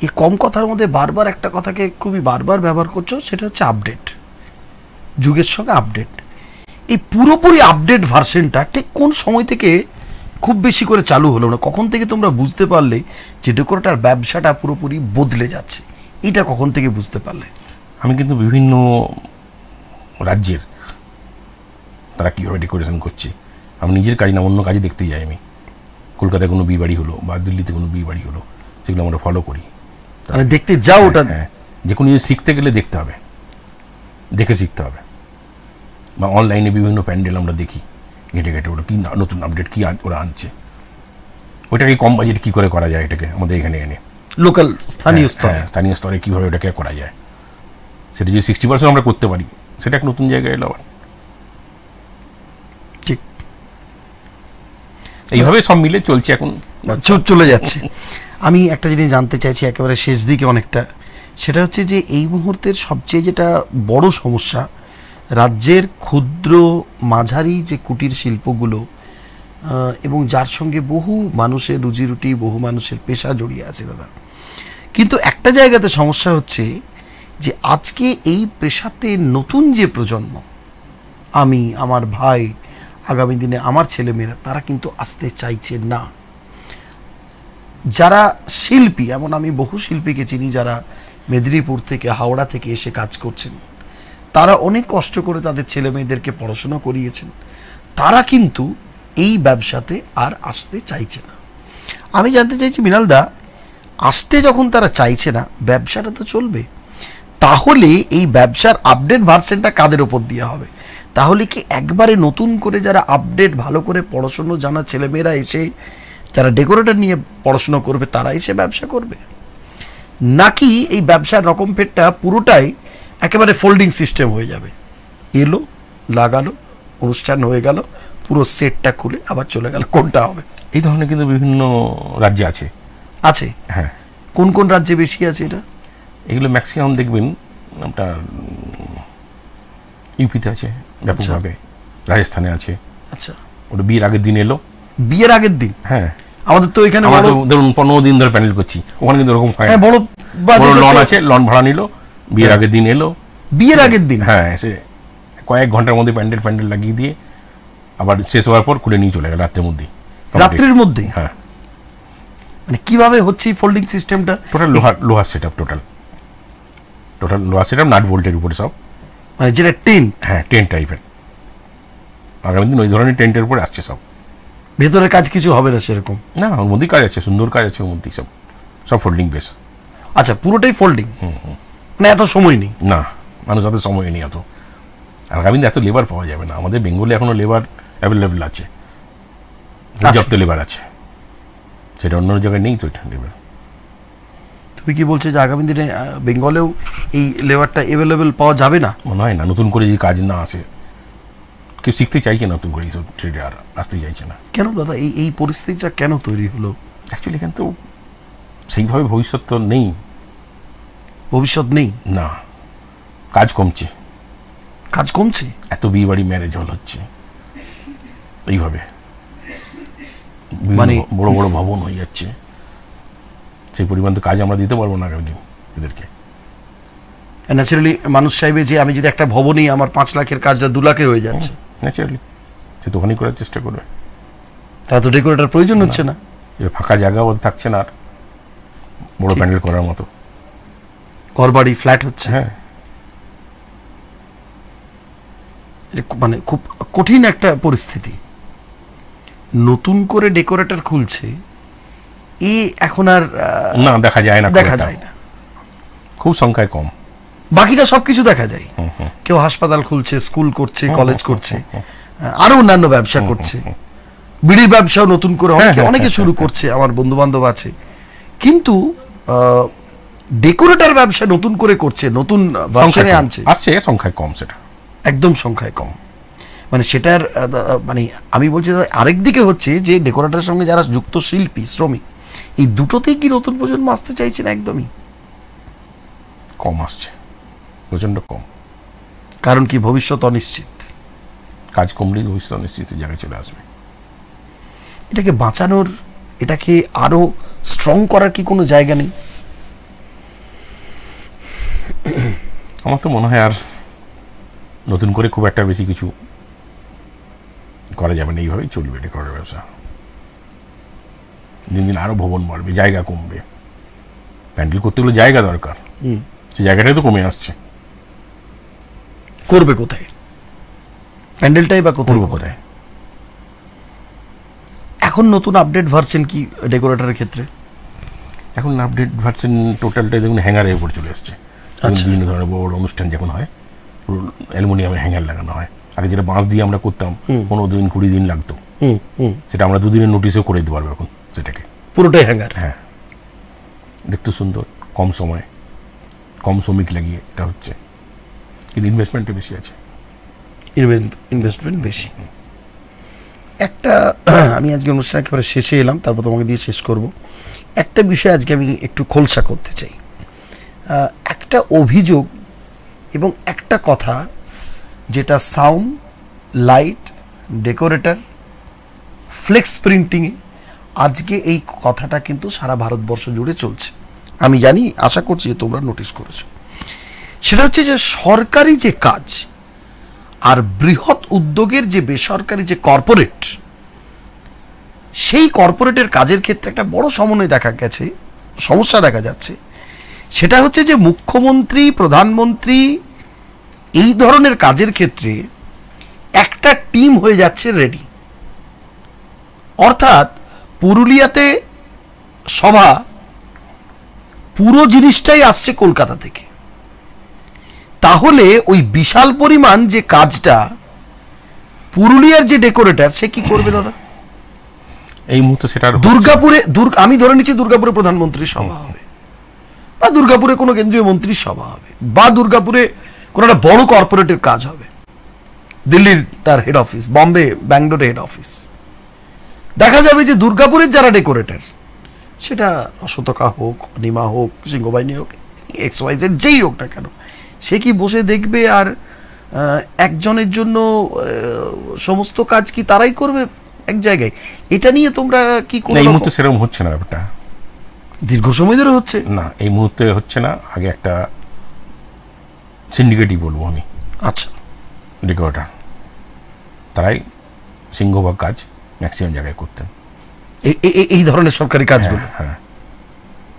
এই কম কথার মধ্যে বারবার একটা কথাকে খুবই বারবার ব্যবহার করছো, সেটা হচ্ছে আপডেট, যুগের সঙ্গে আপডেট। এই পুরোপুরি আপডেট ভার্সনটা ঠিক কোন সময় থেকে খুব বেশি করে চালু হলো না? কখন থেকে তোমরা বুঝতে পারলে যে ডেকোরেটর ব্যবসাটা পুরোপুরি বদলে যাচ্ছে? এটা কখন থেকে বুঝতে পারলে? আমি কিন্তু বিভিন্ন রাজ্যের তারা কীভাবে ডেকোরেশন করছে, আমি নিজের কাজ না, অন্য কাজে দেখতে যাই। আমি কলকাতায় কোনো বিয়ে বাড়ি হলো বা দিল্লিতে কোনো বিয়ে বাড়ি হলো, সেগুলো আমরা ফলো করি। মানে দেখতে যাও ওটা? হ্যাঁ, যে কোনো জিনিস শিখতে গেলে দেখতে হবে, দেখে শিখতে হবে। বা অনলাইনে বিভিন্ন প্যান্ডেল আমরা দেখি, ঘেটে ঘেটে ওটা কী নতুন আপডেট কী ওরা আনছে, ওইটাকে কম বাজেট কী করে করা যায়, এটাকে আমাদের এখানে এনে লোকাল স্থানীয় স্তরে, স্থানীয় স্তরে কীভাবে ওটাকে করা যায়, সেটা যদি 60% আমরা করতে পারি, সেটা এক নতুন জায়গায় এলো। আবার ঠিক এইভাবে সব মিলে চলছে, এখন চলে যাচ্ছে। আমি একটা জিনিস জানতে চাইছি একেবারে শেষ দিকে অনেকটা, সেটা হচ্ছে যে এই মুহূর্তের সবচেয়ে যেটা বড় সমস্যা, রাজ্যের ক্ষুদ্র মাঝারি যে কুটির শিল্পগুলো, এবং যার সঙ্গে বহু মানুষের রুজিরুটি, বহু মানুষের পেশা জড়িয়ে আছে দাদা, কিন্তু একটা জায়গাতে সমস্যা হচ্ছে যে আজকে এই পেশাতে নতুন যে প্রজন্ম, আমি, আমার ভাই, আগামী দিনে আমার ছেলেমেয়েরা, তারা কিন্তু আসতে চাইছে না। যারা শিল্পী, এমন আমি বহু শিল্পীকে চিনি যারা মেদিনীপুর থেকে, হাওড়া থেকে এসে কাজ করছেন, তারা অনেক কষ্ট করে তাদের ছেলে মেয়েদেরকে পড়াশোনা করিয়েছেন, তারা কিন্তু এই ব্যবসাতে আর আসতে চাইছে না। আমি জানতে চাইছি মৃণালদা, আসতে যখন তারা চাইছে না, ব্যবসাটা তো চলবে, তাহলে এই ব্যবসার আপডেট ভার্সনটা কাদের ওপর দেওয়া হবে? তাহলে কি একবারে নতুন করে যারা আপডেট ভালো করে পড়াশুনো জানা ছেলেমেয়েরা এসে যারা ডেকোরেটর নিয়ে পড়াশোনা করবে, তারা এসে ব্যবসা করবে, নাকি এই ব্যবসার রকম ফেরটা পুরোটাই একেবারে ফোল্ডিং সিস্টেম হয়ে যাবে? এলো, লাগালো, অনুষ্ঠান হয়ে গেল, পুরো সেটটা খুলে আবার চলে গেল, কোনটা হবে? এই ধরনের কিন্তু বিভিন্ন রাজ্যে আছে। আছে? হ্যাঁ। কোন কোন রাজ্যে বেশি আছে এটা? এগুলো ম্যাক্সিমাম দেখবেন আপনার ইউপিতে আছে ব্যাপকভাবে, রাজস্থানে আছে। আচ্ছা, ওটা বিয়ের আগের দিন এলো। বিয়ের আগের দিন? হ্যাঁ, আমাদের তো এখানে ধরুন 15 দিন ধরে প্যান্ডেল করছি, ওখানে কিন্তু ওরকম হয়। হ্যাঁ, বড় লন আছে, লন ভাড়া নিল, বিয়ের আগের দিন এলো। বিয়ের আগের দিন? হ্যাঁ, এসে কয়েক ঘন্টার মধ্যে প্যান্ডেল লাগিয়ে দিয়ে আবার শেষ হওয়ার পর খুলে নিয়ে চলে গেল রাত্রের মধ্যে। রাত্রের মধ্যে? হ্যাঁ। মানে কিভাবে হচ্ছে এই ফোল্ডিং সিস্টেমটা? টোটাল লোহার সেটআপ, টোটাল টোটাল লোহার সেট আপ, নাট বোল্টের উপরে সব, মানে যেটা টেন, হ্যাঁ টেন্ট টাইপের। আগামী দিন ওই ধরনের টেন্টের উপরে আসছে সব। ভেতরের কাজ কিছু হবে না সেরকম? না, ওর মধ্যেই কাজ আছে, সুন্দর কাজ আছে ওর মধ্যেই, সব সব ফোল্ডিং বেস। আচ্ছা, পুরোটাই ফোল্ডিং? মানে এত সময় নেই? না, মানুষ অত সময় নেই এত। আগামী দিন এত লেবার পাওয়া যাবে না। আমাদের বেঙ্গলে এখনো লেবার অ্যাভেলেবেল আছে, পর্যাপ্ত লেবার আছে, সেটা অন্য জায়গায় নেই তো এটা লেবার। তুমি কি বলছো যে আগামী দিনে বেঙ্গলেও এই লেবারটা অ্যাভেলেবেল পাওয়া যাবে না? মনে হয় না, নতুন করে যদি কাজ না আসে, কেউ শিখতে চাইছে না নতুন করে এইসব ট্রেডে, আর আসতে চাইছে না। কেন দাদা এই পরিস্থিতিটা কেন তৈরি হলো? অ্যাকচুয়ালি এখানে তো সেইভাবে ভবিষ্যৎ তো নেই। ভবিষ্যৎ নেই? না, কাজ কমছে। কাজ কমছে? এত বিয়ে বাড়ি ম্যারেজ হল হচ্ছে এইভাবে, মানে বড় বড় ভবন হয়ে যাচ্ছে, সেই পরিমাণ তো কাজ আমরা দিতে পারবো না আগামী দিন এদেরকে। ন্যাচারালি মানুষ চাইবে যে আমি যদি একটা ভবনই আমার 5 লাখের কাজটা 2 লাখে হয়ে যাচ্ছে, ন্যাচারালি সে তো ওখানেই করার চেষ্টা করবে। তা তো ডেকোরেটর প্রয়োজন হচ্ছে না। ফাঁকা জায়গা ওদের থাকছে না আর বড় প্যান্ডেল করার মতো, ঘর বাড়ি ফ্ল্যাট হচ্ছে। হ্যাঁ, মানে খুব কঠিন একটা পরিস্থিতি। নতুন করে ডেকোরেটর খুলছে এখন আর না দেখা যায় না, দেখা যায় না, খুব সংখ্যায় কম। বাকিটা সবকিছু দেখা যায়। কেউ হাসপাতাল খুলছে, স্কুল করছে, কলেজ করছে, আরো অন্যান্য ব্যবসা করছে, বিড়ির ব্যবসাও নতুন করে অনেকে শুরু করছে, আমার বন্ধু বান্ধব আছে। কিন্তু ডেকোরেটর ব্যবসা নতুন করে করছে, নতুন ভার্সনে আনছে, আসছে, সংখ্যায় কম, সেটা একদম সংখ্যায় কম। মানে সেটার মানে আমি বলছি আরেক দিকে হচ্ছে যে ডেকোরেটরের সঙ্গে যারা যুক্ত শিল্পী, শ্রমিক, এই দুটোতেই কি নতুন প্রজন্ম আসতে চাইছে না? একদমই কম আসছে, প্রচণ্ড কম। কারণ কি? ভবিষ্যৎ অনিশ্চিত। কাজ কমলেই ভবিষ্যৎ অনিশ্চিত জায়গায় চলে আসবে। এটাকে বাঁচানোর, এটাকে আরো স্ট্রং করার কি কোনো জায়গা নেই? আমার তো মনে হয় আর নতুন করে খুব একটা বেশি কিছু করা যাবে না, এইভাবেই চলবে ডেকোরেটর ব্যবসা। দিন দিন আরো ভবন বাড়বে, জায়গা কমবে, প্যান্ডেল করতে গেলে জায়গা দরকার, সে জায়গাটাই তো কমে আসছে। করবে কোথায় প্যান্ডেলটাই, বা কোথায়? এখন নতুন আপডেট ভার্সন কি ডেকোরেটরের ক্ষেত্রে? এখন আপডেট ভার্সন টোটালটাই দেখুন হ্যাঙ্গারের উপর চলে এসছে। বিভিন্ন ধরনের বড় অনুষ্ঠান যখন হয়, পুরো অ্যালুমিনিয়ামের হ্যাঙ্গার লাগানো হয়। আগে যেটা বাঁশ দিয়ে আমরা করতাম, 15 দিন 20 দিন লাগতো, সেটা আমরা 2 দিনের নোটিশেও করে দিতে পারবো এখন সেটাকে, পুরোটাই হ্যাঙ্গার। হ্যাঁ, দেখতে সুন্দর, কম সময়, কম শ্রমিক লাগিয়ে এটা হচ্ছে, কিন্তু ইনভেস্টমেন্টটা বেশি আছে। ইনভেস্টমেন্ট বেশি। একটা আমি আজকে অনুষ্ঠান একেবারে শেষে এলাম, তারপর তোমাকে দিয়ে শেষ করব। একটা বিষয় আজকে আমি একটু খোলসা করতে চাই। একটা অভিযোগ এবং একটা কথা, যেটা সাউন্ড, লাইট, ডেকোরেটর, ফ্লেক্স প্রিন্টিংয়ে আজকে এই কথাটা কিন্তু সারা ভারতবর্ষ জুড়ে চলছে। আমি জানি, আশা করছি যে তোমরা নোটিস করেছো। সেটা হচ্ছে যে সরকারি যে কাজ আর বৃহৎ উদ্যোগের যে বেসরকারি যে কর্পোরেট, সেই কর্পোরেটের কাজের ক্ষেত্রে একটা বড় সমন্বয় দেখা গেছে, সমস্যা দেখা যাচ্ছে। সেটা হচ্ছে যে মুখ্যমন্ত্রী, প্রধানমন্ত্রী এই ধরনের কাজের ক্ষেত্রে একটা টিম হয়ে যাচ্ছে রেডি। অর্থাৎ পুরুলিয়াতে সভা, পুরো জিনিসটাই আসছে কলকাতা থেকে। তাহলে ওই বিশাল পরিমাণ যে কাজটা পুরুলিয়ার যে ডেকোরেটর, সে কি করবে দাদা? এই মুহূর্তে সেটা দুর্গাপুরে, আমি ধরে নিচ্ছি দুর্গাপুরে প্রধানমন্ত্রীর সভা হবে, বা দুর্গাপুরে কোনো কেন্দ্রীয় মন্ত্রীর সভা হবে, বা দুর্গাপুরে কোনো একটা বড় কর্পোরেটের কাজ হবে, দিল্লির তার হেড অফিস, বম্বে ব্যাঙ্গালোরে হেড অফিস। দেখা যাবে যে দুর্গাপুরের যারা ডেকোরেটর, সেটা অশোকা হোক, নিমা হোক, সিংহবাহিনী হোক, XYZ যেই হোক না কেন, সে কি বসে দেখবে আর একজনের জন্য সমস্ত কাজ কি তারাই করবে এক জায়গায়? এটা নিয়ে তোমরা কি কোনো, এই মুহূর্তে সেরকম হচ্ছে না ব্যাপারটা, দীর্ঘ সময় ধরে হচ্ছে না, এই মুহূর্তে হচ্ছে না। আগে একটা সিন্ডিকেটই বলবো আমি, আচ্ছা, ডেকোরেটর, তারাই সিংহভাগ কাজ ম্যাক্সিমাম জায়গায় করতেন এই ধরনের সরকারি কাজগুলো। হ্যাঁ,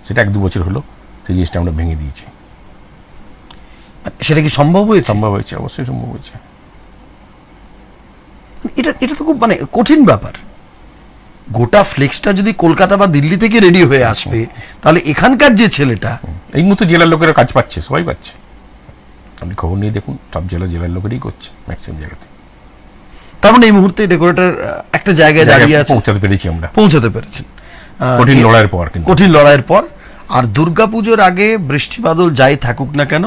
সেটা 1-2 বছর হলো সেই জিনিসটা আমরা ভেঙে দিয়েছি। সেটা কি সম্ভব হয়েছে? সম্ভব হয়েছে, অবশ্যই সম্ভব হয়েছে। এটা তো খুব মানে কঠিন ব্যাপার। গোটা ফ্লেক্সটা যদি কলকাতা বা দিল্লি থেকে রেডি হয়ে আসবে, তাহলে এখানকার যে ছেলেটা, এই মুহূর্তে জেলার লোকেরা কাজ পাচ্ছে, সবাই পাচ্ছে। আপনি খবর নিয়ে দেখুন, সব জেলার লোকেরই করছে ম্যাক্সিমাম জায়গাতে। তার মানে এই মুহূর্তে ডেকোরেটর একটা জায়গায় দাঁড়িয়ে আছে, পৌঁছাতে পেরেছেন কঠিন লড়াইয়ের পর। কঠিন লড়াইয়ের পর। আর দুর্গাপুজোর আগে বৃষ্টি বাদল যাই থাকুক না কেন,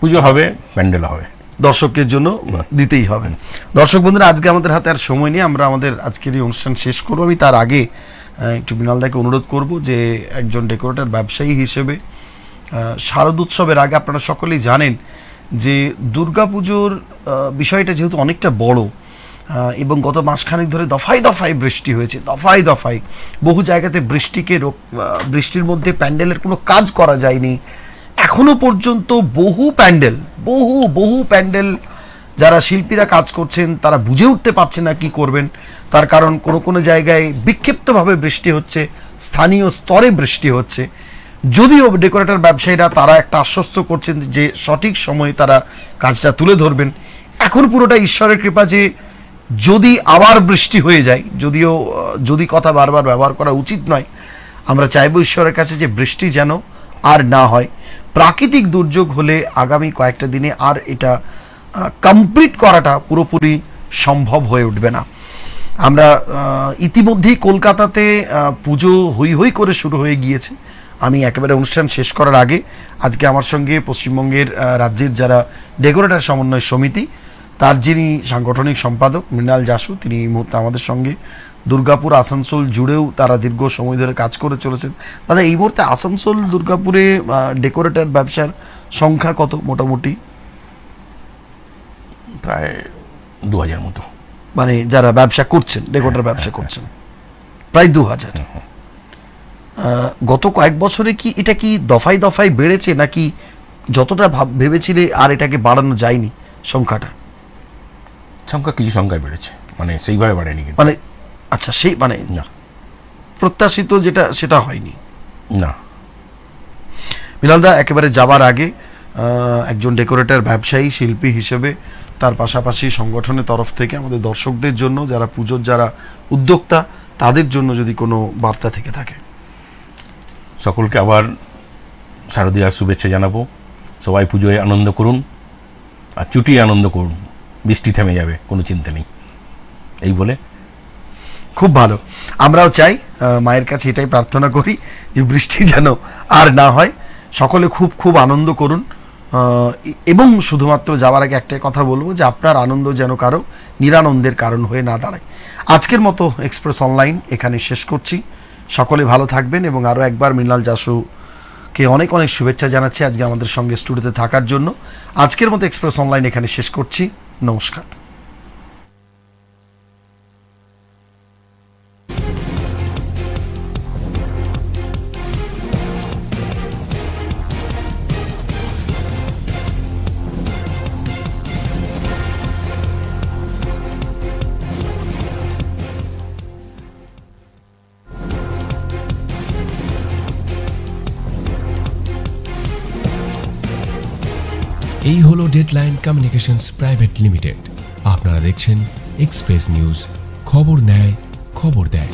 পুজো হবে, প্যান্ডেল হবে, দর্শকের জন্য দিতেই হবে। দর্শক বন্ধুরা, আজকে আমাদের হাতে আর সময় নেই, আমরা আমাদের আজকের এই অনুষ্ঠান শেষ করবো। আমি তার আগে একটু মৃণালদাকে অনুরোধ করব যে একজন ডেকোরেটর ব্যবসায়ী হিসেবে শারদ উৎসবের আগে আপনারা সকলেই জানেন যে দুর্গাপুজোর বিষয়টা যেহেতু অনেকটা বড় এবং গত মাসখানেক ধরে দফায় দফায় বৃষ্টি হয়েছে, দফায় দফায় বহু জায়গাতে বৃষ্টির মধ্যে প্যান্ডেলের কোনো কাজ করা যায়নি। এখনো পর্যন্ত বহু প্যান্ডেল যারা শিল্পীরা কাজ করছেন তারা বুঝে উঠতে পারছে না কি করবেন। তার কারণ কোনো জায়গায় বিক্ষিপ্তভাবে বৃষ্টি হচ্ছে, স্থানীয় স্তরে বৃষ্টি হচ্ছে। যদিও ডেকোরেটর ব্যবসায়ীরা তারা একটা আশ্বস্ত করছেন যে সঠিক সময়ে তারা কাজটা তুলে ধরবেন। এখন পুরোটা ঈশ্বরের কৃপা যে যদি আবার বৃষ্টি হয়ে যায়, যদি কথা বারবার ব্যবহার করা উচিত নয়, আমরা চাইবো ঈশ্বরের কাছে যে বৃষ্টি যেন আর না হয়। প্রাকৃতিক দুর্যোগ হলে আগামী কয়েকটা দিনে আর এটা কমপ্লিট করাটা পুরোপুরি সম্ভব হয়ে উঠবে না। আমরা ইতিমধ্যেই কলকাতাতে পুজো হই করে শুরু হয়ে গিয়েছে। আমি একেবারে অনুষ্ঠান শেষ করার আগে আজকে আমার সঙ্গে পশ্চিমবঙ্গের রাজ্যের যারা ডেকোরেটর সমন্বয় সমিতি তার যিনি সাংগঠনিক সম্পাদক মৃণাল যাসু, তিনি এই মুহূর্তে আমাদের সঙ্গে। দুর্গাপুর আসানসোল জুড়েও তারা দীর্ঘ সময় ধরে কাজ করে চলেছেন। দাদা, এই মুহূর্তে আসানসোল দুর্গাপুরে ডেকোরেটর ব্যবসার সংখ্যা কত মোটামুটি? প্রায় 2000 মতো, মানে যারা ব্যবসা করছেন, ডেকোরেটর ব্যবসা করছেন, প্রায় 2000। গত কয়েক বছরে কি এটা কি দফায় দফায় বেড়েছে, নাকি যতটা ভেবেছিলে আর এটাকে বাড়ানো যায়নি সংখ্যাটা? কিছু সংখ্যায় বেড়েছে, মানে সেইভাবে বাড়েনি। মানে আচ্ছা, সেই মানে না, প্রত্যাশিত যেটা সেটা হয়নি না। মৃণালদা, একেবারে যাবার আগে একজন ডেকোরেটর ব্যবসায়ী শিল্পী হিসেবে তার পাশাপাশি সংগঠনের তরফ থেকে আমাদের দর্শকদের জন্য, যারা পুজোর যারা উদ্যোক্তা, তাদের জন্য যদি কোনো বার্তা থেকে থাকে। সকলকে আবার শারদীয়ার শুভেচ্ছা জানাবো। সবাই পুজোয় আনন্দ করুন আর চুটিয়ে আনন্দ করুন, বৃষ্টি থেমে যাবে, কোনো চিন্তা নেই। এই বলে খুব ভালো। আমরাও চাই, মায়ের কাছে এটাই প্রার্থনা করি যে বৃষ্টি যেন আর না হয়। সকলে খুব আনন্দ করুন। এবং শুধুমাত্র যাওয়ার আগে একটাই কথা বলবো যে আপনার আনন্দ যেন কারো নিরানন্দের কারণ হয়ে না দাঁড়ায়। আজকের মতো এক্সপ্রেস অনলাইন এখানে শেষ করছি। সকলে ভালো থাকবেন এবং আরও একবার মৃণাল যাসুকে অনেক শুভেচ্ছা জানাচ্ছি আজকে আমাদের সঙ্গে স্টুডিওতে থাকার জন্য। আজকের মতো এক্সপ্রেস অনলাইন এখানে শেষ করছি। নমস্কার। এই হলো ডেডলাইন কমিউনিকেশনস প্রাইভেট লিমিটেড। আপনারা দেখছেন এক্সপ্রেস নিউজ, খবর নেয়, খবর দেয়।